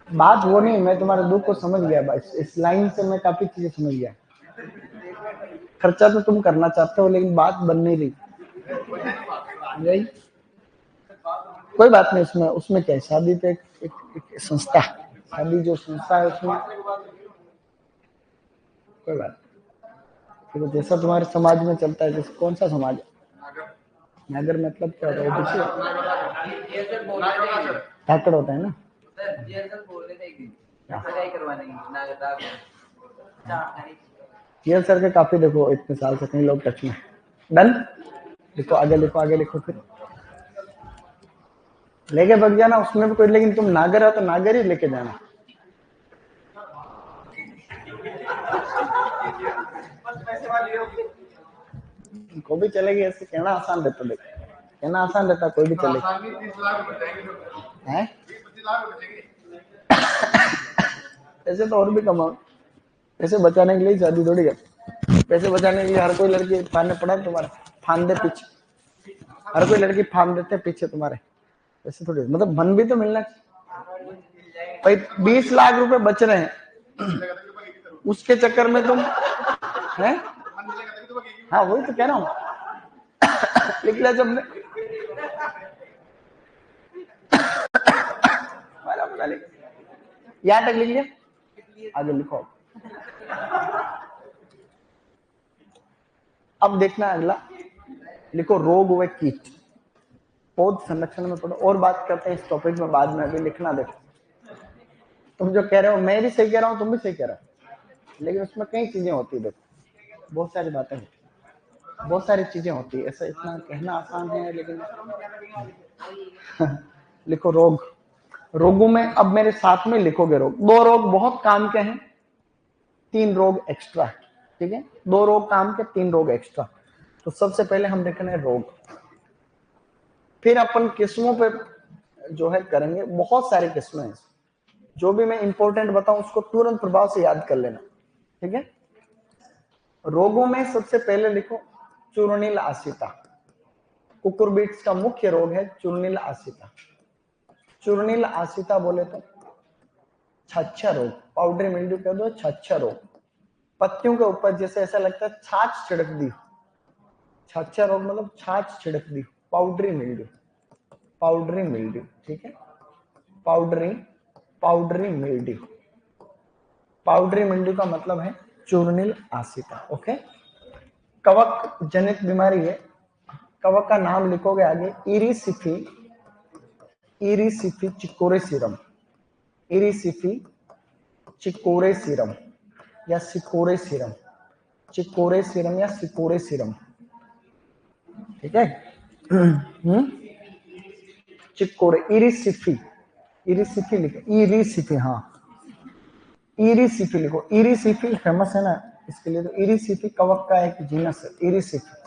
A: बात वो नहीं, मैं तुम्हारे दुख को समझ गया, बस इस लाइन से मैं काफी चीजें समझ गया। खर्चा तो तुम करना चाहते हो, लेकिन बात बन नहीं रही। कोई बात नहीं, उसमें क्या है, शादी तो एक संस्था, शादी जो संस्था है उसमें कोई बात नहीं। तो जैसा तुम्हारे समाज में चलता है, जैसे कौन सा समाज है, नागर मतलब क्या होता है, धाकड़ होता है ना। सर के काफी देखो, इतने साल से कई लोग टच में। डन, लिखो आगे, लिखो आगे, लिखो, फिर लेके भग जाना उसमें भी कोई, लेकिन तुम नागर हो तो नागर ही लेके जाना। को भी चलेगी, ऐसे कहना आसान रहता, देख कहना आसान रहता, कोई भी चलेगी है। ऐसे तो और भी कमाओ, पैसे बचाने के लिए शादी थोड़ी है, पैसे बचाने के लिए हर कोई लड़की फाने पड़ा तुम्हारे, फान दे पीछे, हर कोई लड़की फान देते पीछे तुम्हारे, ऐसे थोड़ी, मतलब मन भी तो मिलना चाहिए भाई। 20 लाख रुपए बच रहे हैं, उसके चक्कर में तुम है। हाँ वही तो कह रहा हूँ, लिख लिया जब यहाँ तक लिख लिया, आगे लिखो। अब देखना अगला, लिखो रोग व कीट। पौध संरक्षण में पढ़ो, और बात करते हैं इस टॉपिक में बाद में, अभी लिखना। देखो तुम जो कह रहे हो मैं भी सही कह रहा हूँ, तुम भी सही कह रहे हो, लेकिन उसमें कई चीजें होती है। देखो बहुत सारी बातें होती, बहुत सारी चीजें होती है, ऐसा इतना कहना आसान है, लेकिन लिखो रोग। रोगों में अब मेरे साथ में लिखोगे रोग। 2 रोग बहुत काम के हैं, 3 रोग एक्स्ट्रा, ठीक है। 2 रोग काम के, 3 रोग एक्स्ट्रा। तो सबसे पहले हम देख रहे हैं रोग, फिर अपन किस्मों पे जो है करेंगे। बहुत सारी किस्में हैं, जो भी मैं इंपॉर्टेंट बताऊं उसको तुरंत प्रभाव से याद कर लेना, ठीक है। रोगों में सबसे पहले लिखो चूर्णिल आसिता। कुकुरबिट्स का मुख्य रोग है चूर्णिल आसिता। चूर्णिल आसिता बोले तो छाछा रोग, पाउडरी मिल्ड्यू कह दो, छाछा रोग। पत्तियों के ऊपर जैसे ऐसा लगता है छाछ छिड़क दी, छाछा रोग मतलब छाछ छिड़क दी, पाउडरी मिल्ड्यू, पाउडरी मिल्ड्यू, ठीक है। पाउडरी मिल्ड्यू, पाउडरी मिल्ड्यू का मतलब है चूर्णिल आसिता, ओके। कवक जनित बीमारी है। कवक का नाम लिखोगे आगे, इरिसिफी, इरिसिफी चिकोरेसीरम, इरिसिफी चिकोरेसीरम या सिकोरेसीरम, चिकोरेसीरम या सिकोरेसीरम, ठीक है। चिकोरे, इरिसिफी, इरिसिफी लिखो, इरिसिफी, हाँ इरिसिफी लिखो, इरिसिफी फेमस है ना इसके लिए, तो इरिसिफी कवक का एक जीनस है इरिसिफी।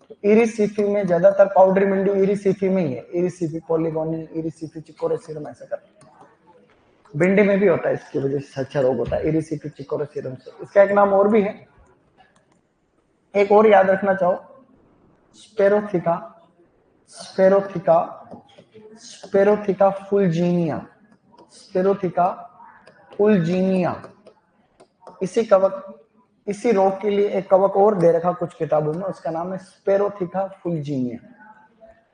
A: तो इरिसिफी में ज्यादातर पाउडरी मिल्ड्यू इरिसिफी में ही है, इरिसिफी पॉलीगोनी, इरिसिफी चिकोरेसीरम ऐसा करते हैं। भिंडी में भी होता है, इसकी वजह से अच्छा रोग होता है इरिसिफी चिकोरेसीरम से। इसका एक नाम और भी है, एक और याद रखना चाहो, स्पेरोथिका, स्पेरोथिका, स्पेरोथिका फुलजीनिया, स्पेरोथिका फुलजीनिया। इसी कवक, इसी रोग के लिए एक कवक और दे रखा कुछ किताबों में, उसका नाम है स्पेरोथिका फुलजीनिया,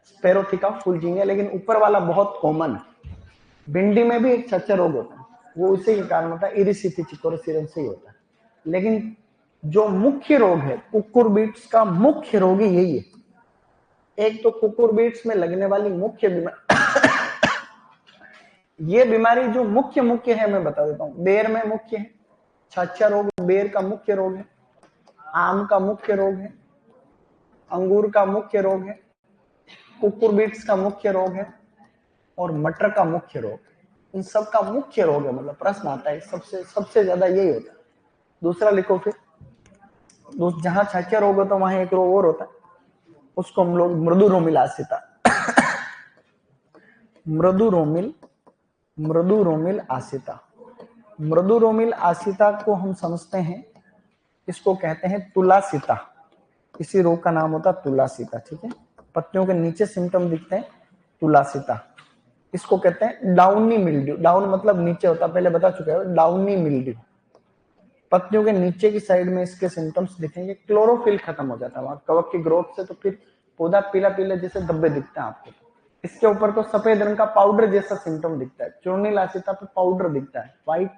A: स्पेरोथिका फुलजीनिया। लेकिन ऊपर वाला बहुत कॉमन है। भिंडी में भी एक छच्चा रोग होता है, वो उसी के कारण होता है, इरिसिफी चिकोरेसीरम से ही होता है। लेकिन जो मुख्य रोग है कुकुरबिट्स का, मुख्य रोग ही यही है। एक तो कुकुरबिट्स में लगने वाली मुख्य बीमारी ये बीमारी जो मुख्य है मैं बता देता हूँ। बेर में मुख्य है, छाछा रोग बेर का मुख्य रोग है, आम का मुख्य रोग है, अंगूर का मुख्य रोग है, कुकुरबिट्स का मुख्य रोग है और मटर का मुख्य रोग। इन सब का मुख्य रोग है, मतलब प्रश्न आता है सबसे ज्यादा यही होता है। दूसरा लिखो फिर, जहां छाछा रोग होता है वहां एक रोग और होता है, उसको हम लोग मृदु रोमिल आसिता, मृदु रोमिल, मृदु रोमिल आसिता, मृदु रोमिल आसिता को हम समझते हैं, इसको कहते हैं तुलासिता। इसी रोग का नाम होता है तुलासिता, ठीक है। पत्तियों के नीचे सिम्टम दिखते हैं, तुलासिता। इसको कहते हैं डाउनी मिल्ड्यू, डाउन मतलब नीचे होता, पहले बता चुके हो, डाउनी मिल्ड्यू। पत्तियों के नीचे की साइड में इसके सिम्टम्स दिखेंगे, क्लोरोफिल खत्म हो जाता है वहां कवक की ग्रोथ से, तो फिर पौधा पीला पीला जैसे धब्बे दिखते हैं आपको। इसके ऊपर तो सफेद रंग का पाउडर जैसा सिम्टम दिखता है, चूर्णिल आसिता पे पाउडर दिखता है, व्हाइट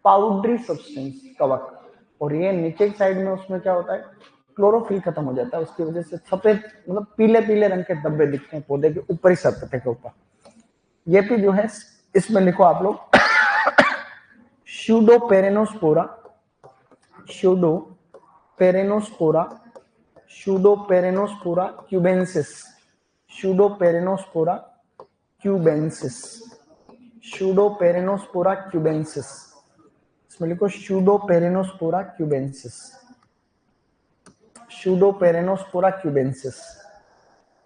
A: पाउडरी सब्सटेंस कवक। और ये नीचे की साइड में उसमें क्या होता है, क्लोरोफिल खत्म हो जाता है, उसकी वजह से सफेद मतलब पीले पीले रंग के धब्बे दिखते हैं पौधे के ऊपरी सतह के ऊपर। ये भी जो है इसमें लिखो आप लोग, स्यूडोपेरेनोस्पोरा, स्यूडोपेरेनोस्पोरा, स्यूडोपेरेनोस्पोरा क्यूबेंसिस, स्यूडोपेरेनोस्पोरा क्यूबेंसिस, स्यूडोपेरेनोस्पोरा क्यूबेंसिस। इसमें लिखो स्यूडोपेरेनोस्पोरा क्यूबेंसिस, स्यूडोपेरेनोस्पोरा क्यूबेंसिस,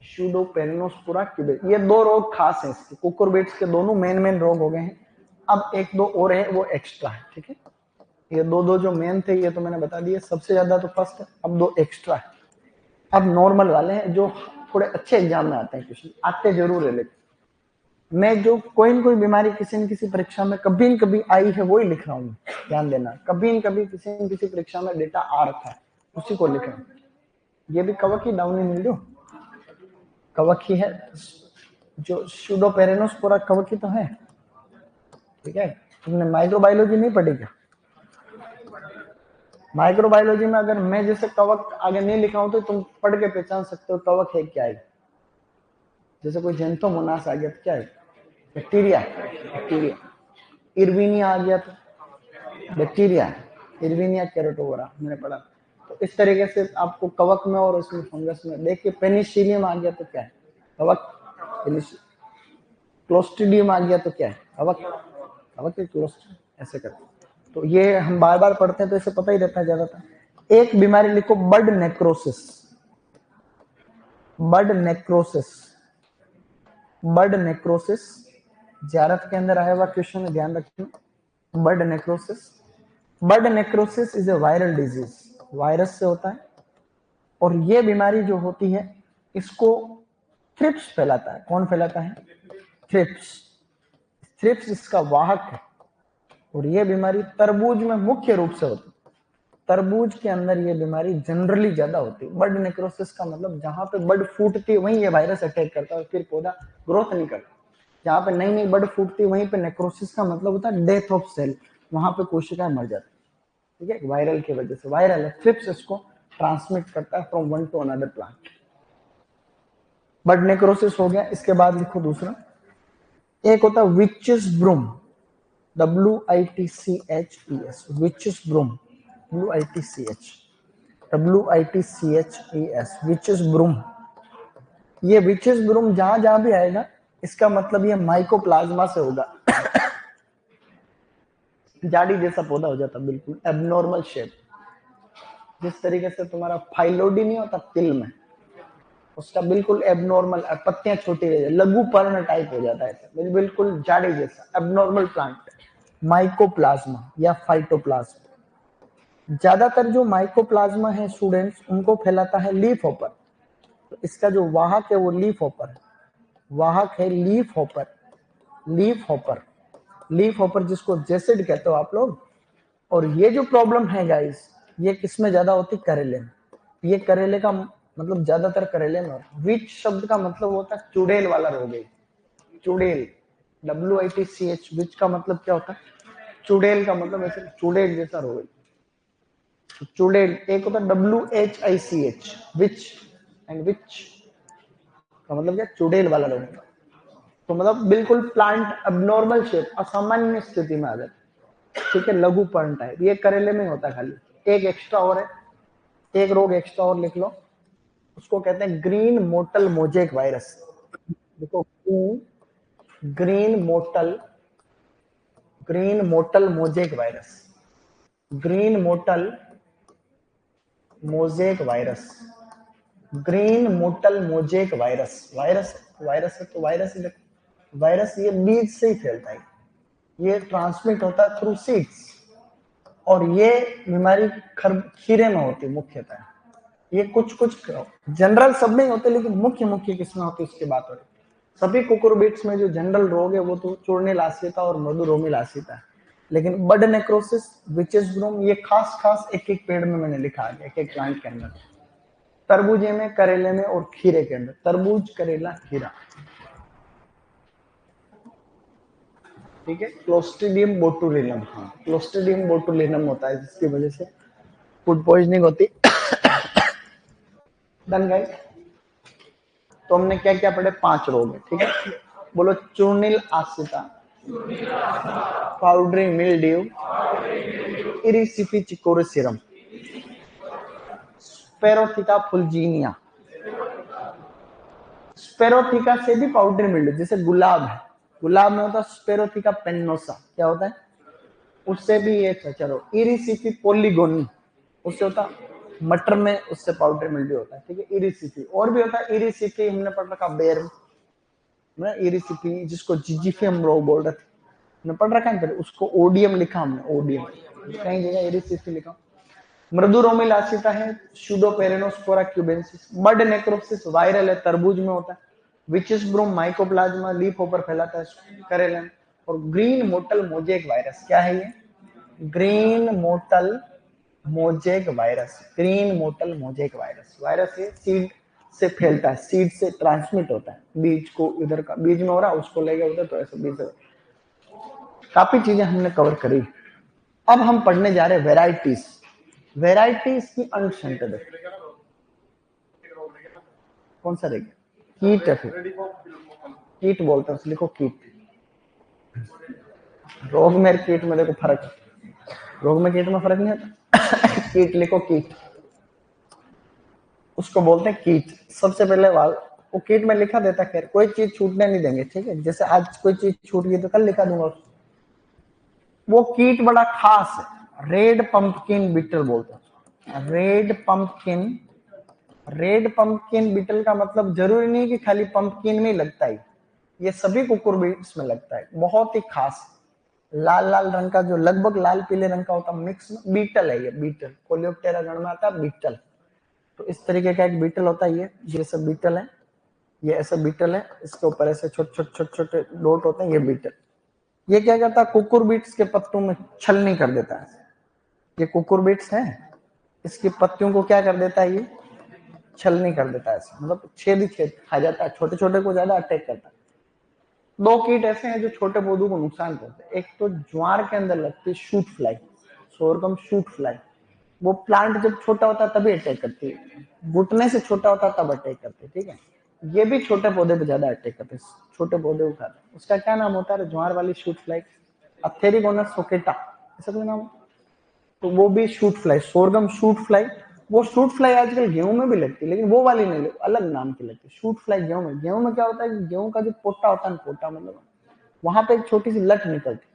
A: स्यूडोपेरेनोस्पोरा क्यूबेंसिस। ये दो रोग खास हैं इसके, कुकुरबिट्स के दोनों मेन रोग हो गए हैं। अब एक दो और है, वो एक्स्ट्रा है, ठीक है। ये दो जो मेन थे ये तो मैंने बता दिए, सबसे ज्यादा तो फर्स्ट है, अब दो एक्स्ट्रा है। अब नॉर्मल वाले हैं जो थोड़े अच्छे एग्जाम में आते हैं, क्वेश्चन आते जरूर है, लेकिन मैं जो कोई न कोई बीमारी किसी न किसी परीक्षा में कभी न कभी आई है वही लिख रहा हूँ, ध्यान देना। कभी न कभी किसी न किसी परीक्षा में डेटा आ रखा है, उसी को लिख रहा हूँ। ये भी कवक ही डाउनी मिल्ड्यू कवक ही है, जो स्यूडोपेरेनोस्पोरा कवक ही तो है, ठीक है। तुमने माइक्रोबायोलॉजी नहीं पढ़ी क्या? माइक्रोबायोलॉजी में अगर मैं जैसे कवक आगे नहीं लिखा हूं तो तुम पढ़ के पहचान सकते हो कवक है क्या है। जैसे कोई जेंथोमोनास आ गया तो क्या है, बैक्टीरिया, बैक्टीरिया। इरविनिया आ गया तो बैक्टीरिया, इरविनिया कैरोटोवरा मैंने पढ़ा। तो इस तरीके से आपको कवक में और उसमें फंगस में देख के, पेनिसिलियम आ गया तो क्या है, कवक। क्लोस्ट्रीडियम आ गया तो क्या है, कवक, कवक के क्लोस्ट्रीडियम, ऐसे करते। तो ये हम बार बार पढ़ते हैं तो इसे पता ही रहता है ज्यादातर। एक बीमारी लिखो, bud necrosis, bud necrosis, bud necrosis. ज्यारत के अंदर आया हुआ क्वेश्चन है, ध्यान रखना। Bud necrosis, bud necrosis is a viral disease, virus से होता है। और ये बीमारी जो होती है इसको थ्रिप्स फैलाता है। कौन फैलाता है? थ्रिप्स, थ्रिप्स इसका वाहक है। और ये बीमारी तरबूज में मुख्य रूप से होती है, तरबूज के अंदर ये बीमारी जनरली ज्यादा होती है। बड नेक्रोसिस का मतलब जहां पे बड फूटती है वहीं ये वायरस अटैक करता है और फिर पौधा ग्रोथ नहीं करता। जहां पे नई नई बड फूटती है वहीं पे नेक्रोसिस का मतलब होता है डेथ ऑफ सेल, वहां पे कोशिकाएं मर जाती है, ठीक है, वायरल की वजह से। वायरल है थ्रिप्स, इसको ट्रांसमिट करता है from one to another plant. Bud necrosis हो गया। इसके बाद लिखो दूसरा, एक होता है witches broom, WITCHES, witches broom, WITCHES, witches broom. ये विचेस ब्रूम जहां जहां भी आएगा इसका मतलब ये माइकोप्लाज्मा से होगा। जाड़ी जैसा पौधा हो जाता, बिल्कुल एबनॉर्मल शेप, जिस तरीके से तुम्हारा फाइलोडी नहीं होता तिल में, उसका बिल्कुल एबनॉर्मल, पत्तियां छोटी रह जाती, लघु पर्ण टाइप हो जाता है, बिल्कुल जाड़ी जैसा एबनॉर्मल प्लांट, माइकोप्लाज्मा या फाइटोप्लाज्मा। ज्यादातर जो माइकोप्लाज्मा है स्टूडेंट्स, उनको फैलाता है लीफ हॉपर। तो इसका जो वाहक है वो लीफ हॉपर, वाहक है leaf hopper, leaf hopper, leaf hopper जिसको जेसिड कहते हो आप लोग। और ये जो प्रॉब्लम है गाइस, ये किसमें ज्यादा होती? करेले में। ये करेले का मतलब ज्यादातर करेले में। विच शब्द का मतलब होता है चुड़ैल वाला रोग है, चुड़ैल, WITCH, विच का मतलब क्या होता है? चुड़ैल का मतलब ऐसे चुड़ैल जैसा रोग है, चुड़ैल। एक होता है WHICH, विच, एंड विच का मतलब क्या? चुड़ैल वाला रोग। तो मतलब बिल्कुल प्लांट अबनॉर्मल शेप, असामान्य स्थिति में आ जाता है, ठीक है, लघु पर्ण टाइप। ये करेले में होता है खाली। एक एक्स्ट्रा और है, एक रोग एक्स्ट्रा और लिख लो, उसको कहते हैं ग्रीन मोटल मोजेक वायरस। देखो, green mottle, green mottle mosaic virus, green mottle mosaic virus, green mottle mosaic virus. Virus, virus है तो वायरस ही देखो, वायरस ये बीज से ही फैलता है, ये ट्रांसमिट होता है थ्रू सीड्स। और ये बीमारी खीरे में होती है मुख्यतः। ये कुछ कुछ जनरल सब में होते, लेकिन मुख्य मुख्य किसमें होती है उसकी बात हो रही। सभी कुकुरबिट्स में जो जनरल रोग है वो तो चूर्णिल आसिता और मधुरोमिल आसिता है, लेकिन बड नेक्रोसिस, विचेस ब्रूम, ये खास खास एक एक पेड़ में मैंने लिखा है, एक एक प्लांट के अंदर, तरबूजे में, करेले में और खीरे के अंदर, तरबूज, करेला, खीरा, ठीक है। क्लोस्ट्रीडियम बोटुलिनम, हाँ, क्लोस्ट्रीडियम बोटुलिनम होता है जिसकी वजह से फूड पॉइजनिंग होती। Done guys. तो हमने क्या क्या पढ़े? 5 रोग है, ठीक है। बोलो, चूर्णिल आसिता, पाउडरी मिल्ड्यू, इरिसिफी चिकोरिसिरम, स्पेरोथिका फुलजीनिया। स्पेरोथिका से भी पाउडरी मिल्ड्यू, जैसे गुलाब है, गुलाब में होता है स्पेरोथिका पेन्नोसा, क्या होता है? उससे भी ये, चलो, इरिसिफी पोलीगोनी, उससे होता मटर में, उससे पाउडर मिल्ड्यू होता है, ठीक है। इरिसिफी और भी होता है, इरिसिफी हमने पढ़ रखा बेर में, इरिसिफी जिसको जिजिफियम रोग बोल रहे थे, हमने पढ़ रखा है, उसको ओडियम लिखा हमने, ओडियम कहीं जगह इरिसिफी लिखा। मृदुरोमिल आसिता है, सूडोपेरेनोस्पोरा क्यूबेंसिस। बड नेक्रोसिस वायरल है, तरबूज में होता है। विचेस ब्रूम माइकोप्लाज्मा, लीफ ऊपर फैलाता है, करेले में। और ग्रीन मोटल मोजेक वायरस, क्या है ये? Green mottle mosaic virus, green mottle mosaic virus. Virus ये सीड से फैलता है, सीड से ट्रांसमिट होता है, बीज को इधर का, बीज में हो रहा, उसको ले गया उधर, तो ऐसे बीज। काफी चीजें हमने कवर करी। अब हम पढ़ने जा रहे हैं वेराइटीज, वेराइटीज की अनुसंख्या। देखो कौन सा रहेगा? कीट है, फिर कीट बोलते हैं, लिखो कीट। रोग में कीट में देखो फर्क, रोग में कीट में फर्क नहीं होता। कीट लिखो, कीट, उसको बोलते हैं कीट। सबसे पहले वो कीट में लिखा देता, खैर कोई चीज छूटने नहीं देंगे, ठीक है। जैसे आज कोई चीज छूट गई तो कल लिखा दूंगा। वो कीट बड़ा खास है, रेड पंपकिन बीटल बोलते हैं, red pumpkin. Red pumpkin beetle का मतलब जरूरी नहीं कि खाली पंपकिन में लगता है, ये सभी कुकुरबिट्स में लगता है, बहुत ही खास। लाल लाल रंग का, जो लगभग लाल पीले रंग का होता है, मिक्स में बीटल है ये, बीटल कोलियोप्टेरा गण में आता है बीटल। तो इस तरीके का एक बीटल होता है, ये सब बीटल है, ये ऐसा बीटल है, इसके ऊपर ऐसे छोटे छोटे छोटे छोटे डॉट होते हैं, ये बीटल। ये क्या करता है? कुकुरबिट्स के पत्तों में छलनी कर देता है। ये कुकुरबिट्स है, इसकी पत्तियों को क्या कर देता है? ये छलनी कर देता है, मतलब छेद ही छेद खा जाता है, छोटे छोटे को ज्यादा अटैक करता है। 2 कीट ऐसे हैं जो छोटे पौधों को नुकसान करते हैं। एक तो ज्वार के अंदर लगती है shoot fly, sorghum shoot fly, वो प्लांट जब छोटा होता है तभी अटैक करती है, घुटने से छोटा होता है तब अटैक करती है, ठीक है। ये भी छोटे पौधे पे ज्यादा अटैक करते हैं, छोटे पौधे उठाते हैं। उसका क्या नाम होता है, ज्वार वाली शूट फ्लाई, अथेरिगोनस सोकेटा, ऐसा कोई नाम। तो वो भी shoot fly, sorghum shoot fly. वो शूट फ्लाई आजकल गेहूं में भी लगती है, लेकिन वो वाली नहीं लगती, अलग नाम की लगती है शूट फ्लाई गेहूं में। गेहूं में क्या होता है कि गेहूं का जो पोटा होता है, पोटा मतलब वहां पे एक छोटी सी लट निकलती,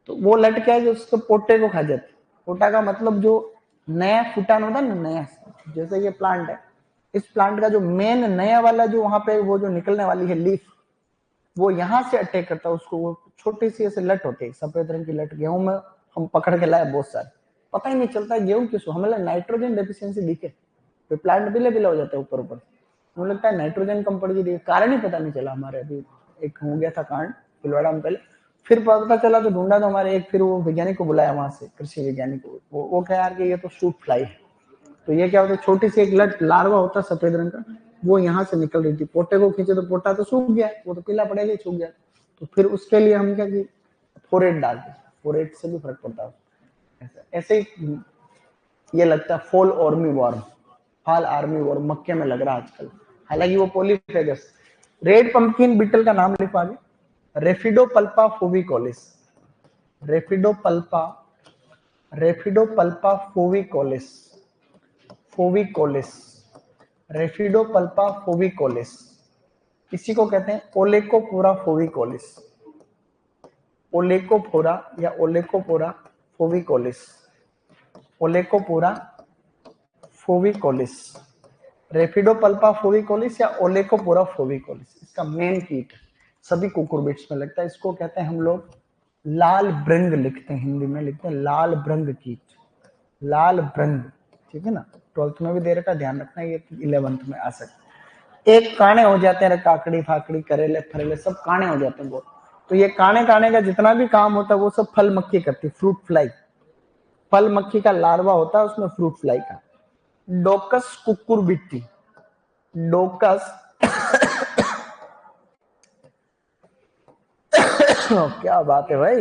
A: तो वो लट क्या है जो उसके पोटे को खा जाती। पोटा का मतलब जो नया फुटान होता है ना, नया, जैसे ये प्लांट है, इस प्लांट का जो मेन नया वाला जो वहां पे वो जो निकलने वाली है लीफ, वो यहाँ से अटैक करता है उसको। वो छोटी सी ऐसे लट होती है, सफेद रंग की लट। गेहूं में हम पकड़ के लाए बहुत सारे, पता ही नहीं चलता है गेहूं किस, हमें नाइट्रोजन डेफिशिएंसी दिखे तो प्लांट बिले बिला हो जाता है ऊपर ऊपर, मुझे लगता है नाइट्रोजन कम पड़ गई, कारण ही पता नहीं चला हमारे। अभी एक हो गया था कांड पिलवाड़ा में पहले, फिर पता चला तो ढूंढा तो हमारे एक, फिर वो वैज्ञानिक को बुलाया वहां से, कृषि वैज्ञानिक को, वो कहा यार कि ये तो शूट फ्लाई है। तो ये क्या होता है, छोटी सी एक लट लार्वा होता है सफेद रंग का, वो यहाँ से निकल रही थी। पोटे को खींचे तो पोटा तो सूख गया, वो तो पीला पड़ेगा ही, सूख गया। तो फिर उसके लिए हम क्या कि फोरेट डालते, फोरेट से भी फर्क पड़ता है। ऐसे ही ये लगता है fall army worm, fall army worm मक्के में लग रहा है आजकल, हालांकि वो पोलीफेगस। रेड पंपकिन बीटल का नाम लिखवा आगे, रेफिडोपल्पा फोविकोलिस, रेफिडोपल्पा, रेफिडोपल्पा फोविकोलिस, फोविकोलिस, रेफिडोपल्पा फोविकोलिस। इसी को कहते हैं ओलेकोपोरा फोविकोलिस, ओलेकोपोरा या ओलेकोपोरा फोविकोलिस, ओलेकोपोरा फोविकोलिस, रेफिडोपल्पा फोविकोलिस या ओलेकोपोरा फोविकोलिस। इसका मेन कीट सभी कुकुरबिट्स में लगता है। इसको कहते हैं हम लोग लाल भृंग, लिखते हैं हिंदी में लिखते हैं लाल भृंग कीट, लाल भृंग, ठीक है ना। 12th में भी दे रखा, ध्यान रखना, ये 11th में आ सकता है। एक काने हो जाते हैं, काकड़ी फाकड़ी करेले फरेले सब काने हो जाते हैं बहुत। तो ये काने काने का जितना भी काम होता है वो सब फल मक्खी करती है, फ्रूट फ्लाई। फल मक्खी का लार्वा होता है उसमें, फ्रूट फ्लाई का। डोकस कुकुरबिट्टी, डोकस क्या बात है भाई,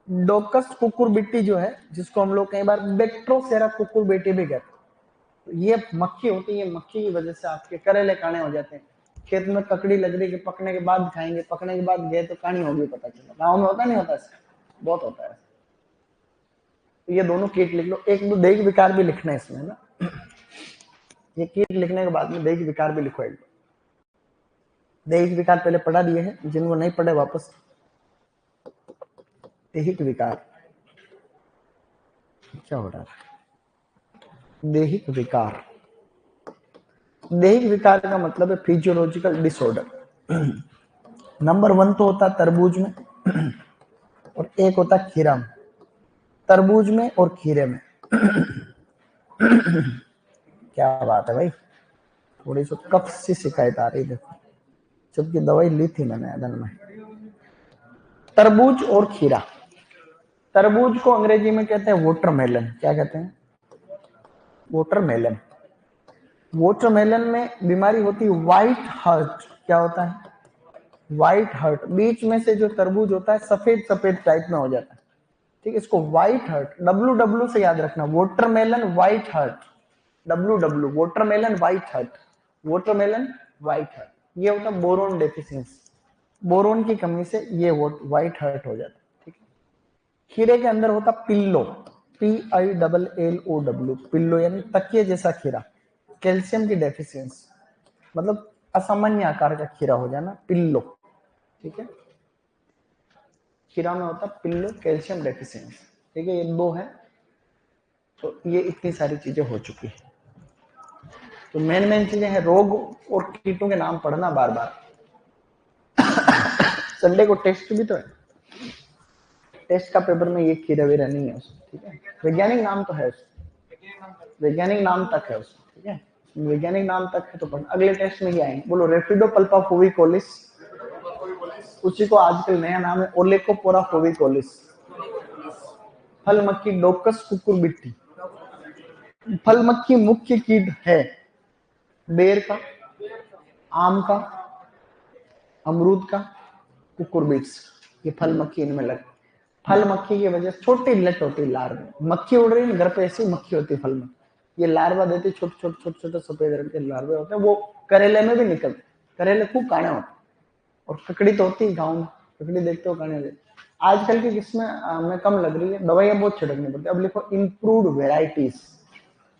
A: डोकस कुकुरबिट्टी जो है, जिसको हम लोग कई बार बेक्ट्रोसेरा कुकुरबिट्टी भी कहते हैं, तो ये मक्खी होती है। मक्खी की वजह से आपके करेले काने हो जाते हैं। खेत में ककड़ी लग रही है कि पकने के बाद खाएंगे, पकने के बाद गए तो कानी होगी, पता चला। गाँव में होता नहीं होता, बहुत होता है। तो ये दोनों कीट लिख लो। एक दो दैहिक विकार भी लिखना है इसमें ना, ये कीट लिखने के बाद में दैहिक विकार भी लिखो। एक दैहिक विकार पहले पढ़ा दिए हैं, जिनको नहीं पढ़े वापस। दैहिक विकार क्या हो रहा है, दैहिक विकार, दैहिक विकार का मतलब है फिजियोलॉजिकल डिसऑर्डर। नंबर 1 तो होता है तरबूज में और एक होता है खीरा में। तरबूज में और खीरे में क्या बात है भाई, थोड़ी सी कफ सी शिकायत आ रही, देखो जबकि दवाई ली थी मैंने अदन में। तरबूज और खीरा, तरबूज को अंग्रेजी में कहते हैं वाटरमेलन। क्या कहते हैं, वाटरमेलन। वाटरमेलन में बीमारी होती है व्हाइट हर्ट। क्या होता है, व्हाइट हर्ट। बीच में से जो तरबूज होता है सफेद सफेद टाइप में हो जाता है, ठीक है। इसको व्हाइट हर्ट, WW से याद रखना, watermelon white heart, WW watermelon white heart, watermelon white heart. ये होता है बोरोन डेफिशिएंसी, बोरोन की कमी से ये व्हाइट हर्ट हो जाता है, ठीक है। खीरे के अंदर होता पिल्लो, PILLOW, पिल्लो यानी तकिए जैसा खीरा, कैल्शियम की डेफिशिएंसी, मतलब असामान्य आकार का खीरा हो जाना, पिल्लो, ठीक है। खीरा में होता पिल्लो, कैल्शियम डेफिशिएंसी, ठीक है। ये दो है, तो ये इतनी सारी चीजें हो चुकी है। तो मेन मेन चीजें हैं, रोग और कीटों के नाम पढ़ना बार बार। संडे को टेस्ट भी तो है, टेस्ट का पेपर में ये खीरा वीरा नहीं है उसमें, ठीक है। वैज्ञानिक नाम तो है उसमें, वैज्ञानिक नाम तक है उसमें, ठीक है। वैज्ञानिक नाम तक है तो पढ़ना। अगले टेस्ट में क्या आएंगे, बोलो, रेफिडोपल्पा फोविकोलिस, उसी को आजकल नया नाम है ओलेकोपोरा फोविकोलिस। फल मक्खी डोकस कुकुरबिट्टी। फल मक्खी मुख्य कीट है बेर का, आम का, अमरूद का, कुकुरबिट्स। ये फल मक्खी इनमें लगती। फल मक्खी की वजह से छोटी लट होती है लार्वा, मक्खी उड़ रही है घर पे, ऐसी मक्खी होती है फल में, ये लार्वा देती, छोटे छोटे छोटे छोटे सफेद रंग के लार्वे होते हैं, वो करेले में भी निकलते, करेले खूब काणे होते, और ककड़ी तो होती है गाँव में, ककड़ी देखते हो काणे देते। आजकल की किस्में में कम लग रही है, दवाइयां बहुत छिड़कनी पड़ती है। अब लिखो इम्प्रूव्ड वेराइटीज,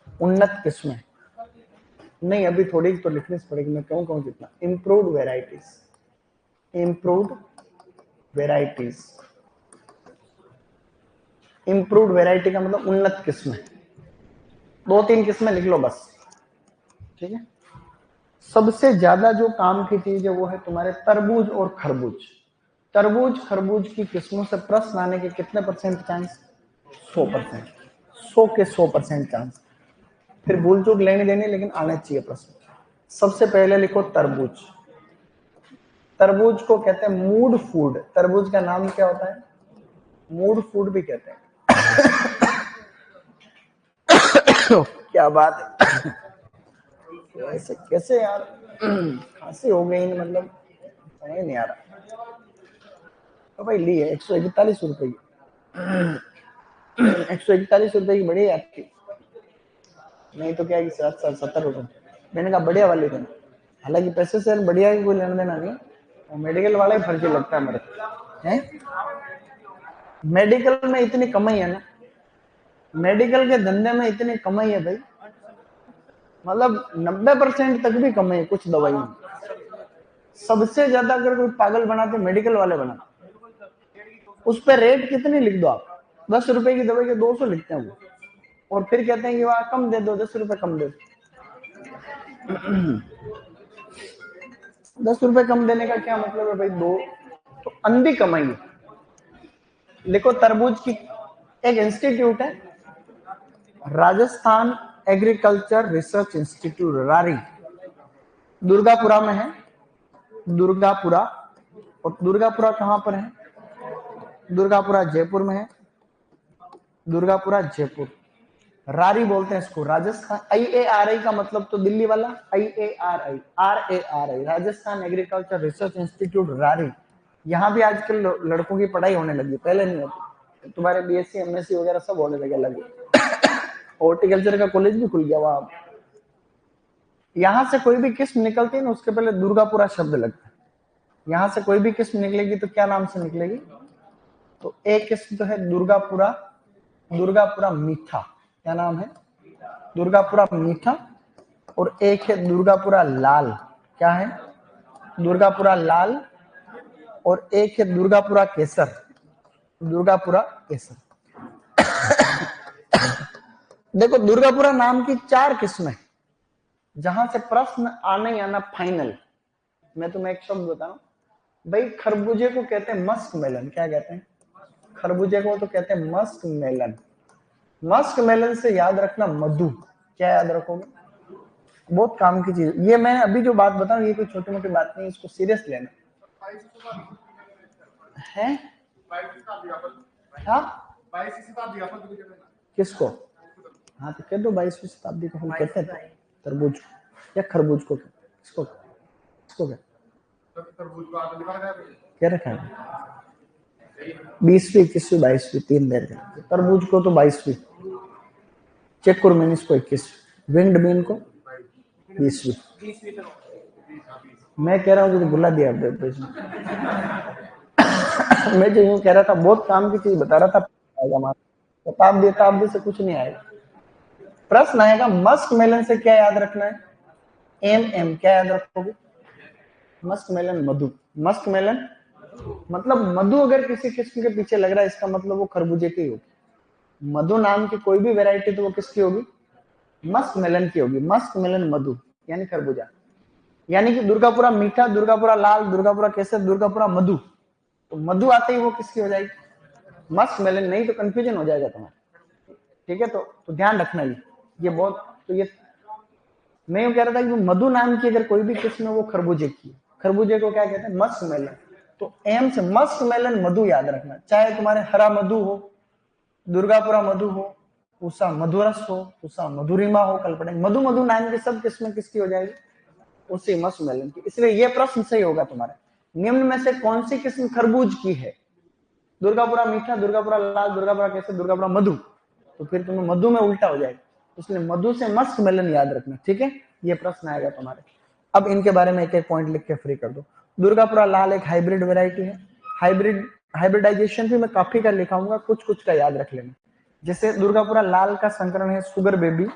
A: उन्नत किस्में, नहीं अभी थोड़ी तो लिखनी पड़ेगी, मैं कहूँ कितना, improved varieties, improved varieties, improved variety का मतलब उन्नत किस्में, 2-3 किस्में लिख लो बस, ठीक है। सबसे ज्यादा जो काम की चीज है वो है तुम्हारे तरबूज और खरबूज। तरबूज खरबूज की किस्मों से प्रश्न आने के कितने परसेंट चांस? 100%, 100 के 100% चांस। फिर भूल चूक लेने देने, लेकिन आना चाहिए प्रश्न। सबसे पहले लिखो तरबूज। तरबूज को कहते हैं मूड फूड, तरबूज का नाम क्या होता है? मूड फूड भी कहते हैं। क्या बात है, कैसे कैसे यार खांसी हो गई, मतलब समझ नहीं आ रहा। तो भाई ली है 141 रुपए की, 141 रुपए की बड़ी है आपकी, नहीं तो क्या है कि 70 रुपए। मैंने कहा बढ़िया वाली देना, हालांकि पैसे से बढ़िया की कोई लेना देना नहीं, और मेडिकल वाला ही फर्जी लगता है मेरे हैं। मेडिकल में इतनी कमाई है ना, मेडिकल के धंधे में इतनी कमाई है भाई, मतलब 90% तक भी कमाई है कुछ दवाई में। सबसे ज्यादा अगर कोई पागल बनाते मेडिकल वाले बनाते, उस पर रेट कितने लिख दो आप, 10 रुपए की दवाई के 200 लिखते हैं वो, और फिर कहते हैं कि वहां कम दे दो, 10 रुपए कम दे दो। 10 रुपए कम देने का क्या मतलब है भाई, दो तो अंधी कमाई है। लिखो तरबूज की एक इंस्टीट्यूट है, Rajasthan agriculture research institute, RARI, Durgapura में है, दुर्गापुरा। और दुर्गापुरा कहां पर है? दुर्गापुरा जयपुर में है, दुर्गापुरा जयपुर। रारी बोलते हैं इसको, राजस्थान। IARI का मतलब तो दिल्ली वाला, IARI, RARI, Rajasthan agriculture research institute RARI. यहाँ भी आजकल लड़कों की पढ़ाई होने लगी, पहले नहीं होती। तुम्हारे BSc MSc वगैरह सब होने लगे लगे। हॉर्टिकल्चर का कॉलेज भी खुल गया वहां। यहाँ से कोई भी किस्म निकलती है ना, उसके पहले दुर्गापुरा शब्द लगता है। यहाँ से कोई भी किस्म निकलेगी तो क्या नाम से निकलेगी? तो एक किस्म तो है दुर्गापुरा, दुर्गापुरा मीठा, क्या नाम है? दुर्गापुरा मीठा। और एक है दुर्गापुरा लाल, क्या है? दुर्गापुरा लाल। और एक है दुर्गापुरा केसर, दुर्गापुरा केसर। देखो दुर्गापुरा नाम की 4 किस्में, जहां से प्रश्न आना ही आना फाइनल। मैं तुम्हें एक शब्द बताऊं भाई, खरबूजे को कहते हैं मस्क मेलन, क्या कहते हैं? खरबूजे को तो कहते हैं मस्क मेलन। मस्क मेलन से याद रखना मधु, क्या याद रखोगे? बहुत काम की चीज। ये मैं अभी जो बात बताऊं ये कोई छोटी मोटी बात नहीं, इसको सीरियस लेना है। हाँ? किसको? हाँ तो कह दो 22वीं शताब्दी को हम कहते हैं तरबूज या खरबूज को, किसको किसको क्या रखा है? 20वीं, 21वीं, 22वीं, 3 देर का। तरबूज को तो 22वीं, चेकुरमेनिस को 21वीं, विंड बीन को 20वीं। मैं कह रहा हूँ कि बुला दिया मैं जो यूं कह रहा था, बहुत काम की चीज बता रहा था, शताब्दी से कुछ नहीं आएगा। प्रश्न आएगा मस्क मेलन से क्या याद रखना है? MM, क्या याद रखोगे? मस्क मेलन मधु। मस्क मेलन मतलब मधु अगर किसी किस्म के पीछे लग रहा है, इसका मतलब वो खरबूजे की होगी। मधु नाम की कोई भी वैरायटी तो वो किसकी होगी? मस्क मेलन की होगी। मस्क मेलन मधु यानी खरबूजा। यानी कि दुर्गापुरा मीठा, दुर्गापुरा लाल, दुर्गापुरा केसर, दुर्गापुरा मधु। तो मधु आते ही वो किसकी हो जाएगी? Musk melon. नहीं तो कंफ्यूजन हो जाएगा तुम्हारा, ठीक है। तो ध्यान रखना ये बहुत, तो ये मैं यूं कह रहा था कि मधु नाम की अगर कोई भी किस्म है वो खरबूजे की, खरबूजे को क्या कहते हैं? Musk melon. तो एम से मस्क मेलन मधु याद रखना, चाहे तुम्हारे हरा मधु हो, दुर्गापुरा मधु हो, उषा मधुरस हो, उषा मधुरिमा हो, कल्पना मधु, मधु नाम की सब किस्में किसकी हो जाएगी? उसी मस्क मेलन की। इसलिए ये प्रश्न सही होगा तुम्हारा। निम्न में से कौन सी किस्म खरबूज की है? दुर्गापुरा मीठा, दुर्गापुरा लाल, दुर्गापुरा कैसे, दुर्गापुरा मधु, तो फिर तुम्हें मधु में उल्टा हो जाएगा, इसलिए मधु से मस्क मेलन याद रखना, ठीक है। ये प्रश्न आएगा तुम्हारे। अब इनके बारे में एक एक पॉइंट लिख के फ्री कर दो। दुर्गापुरा लाल एक हाइब्रिड वेराइटी है। हाइब्रिडाइजेशन भी मैं काफी का लिखाऊंगा, कुछ कुछ का याद रख लेना। जैसे दुर्गापुरा लाल का संकरण है शुगर बेबी।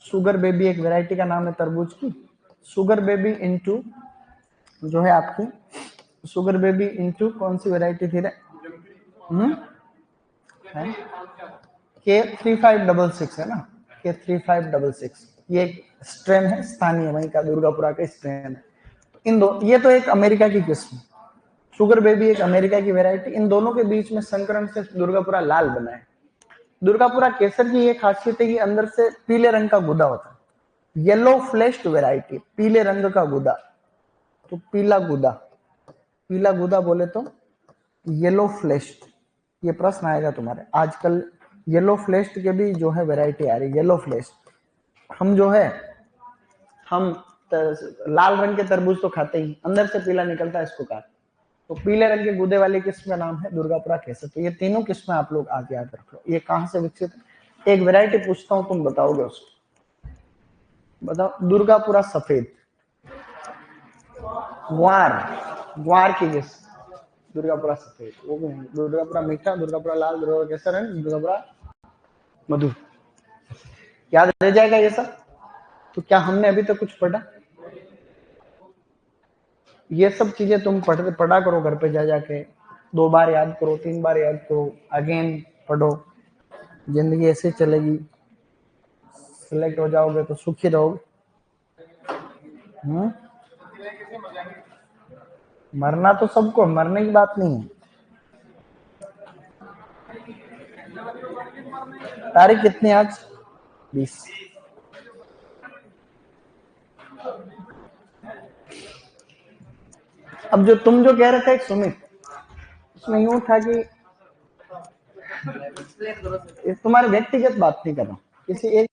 A: शुगर बेबी एक वैरायटी का नाम है तरबूज की। शुगर बेबी इनटू जो है आपकी शुगर बेबी इनटू कौन सी वैरायटी थी रे? K3566 है ना, K3566 ये एक स्ट्रेन है स्थानीय वहीं का, दुर्गापुरा का स्ट्रेन है। इन दो, ये तो एक अमेरिका की किस्म, शुगर बेबी एक अमेरिका की वैरायटी, इन दोनों के बीच में संकरण से दुर्गापुरा लाल बना है। दुर्गापुरा केसर की ये खासियत है कि अंदर से पीले रंग का गुदा होता है, येलो फ्लेश्ड वैरायटी, पीले रंग का गुदा, तो पीला गुदा बोले तो येलो फ्लेश्ड। ये प्रश्न आएगा तुम्हारे, आजकल येलो फ्लेश्ड के भी जो है वैरायटी आ रही है, येलो फ्लेश्ड। हम जो है हम लाल रंग के तरबूज तो खाते ही, अंदर से पीला निकलता है, इसको काट, तो पीले रंग के गुदे वाली किस्म का नाम है दुर्गापुरा केसर। तो ये तीनों किस्में आप लोग आज याद रख लो। ये कहां से विकसित है? एक वैरायटी पूछता हूं, तुम बताओगे उसको, बताओ। दुर्गापुरा सफेद, ग्वार की किस्म दुर्गापुरा सफेद, वो भी है। दुर्गापुरा मीठा, दुर्गापुरा लाल, दुर्गापुरा केसर है, दुर्गापुरा मधु। याद रह जाएगा ये सब? तो क्या हमने अभी तक कुछ पढ़ा? ये सब चीजें तुम पढ़ा करो घर पे जा जाके, 2 बार याद करो, 3 बार याद करो, अगेन पढ़ो, जिंदगी ऐसे चलेगी। सिलेक्ट हो जाओगे तो सुखी रहोगे। मरना तो सबको, मरने की बात नहीं है। तारीख कितनी आज? 20। अब जो तुम जो कह रहे थे सुमित, उसमें यूं था कि तुम्हारे व्यक्तिगत बात नहीं कर रहा हूं, किसी एक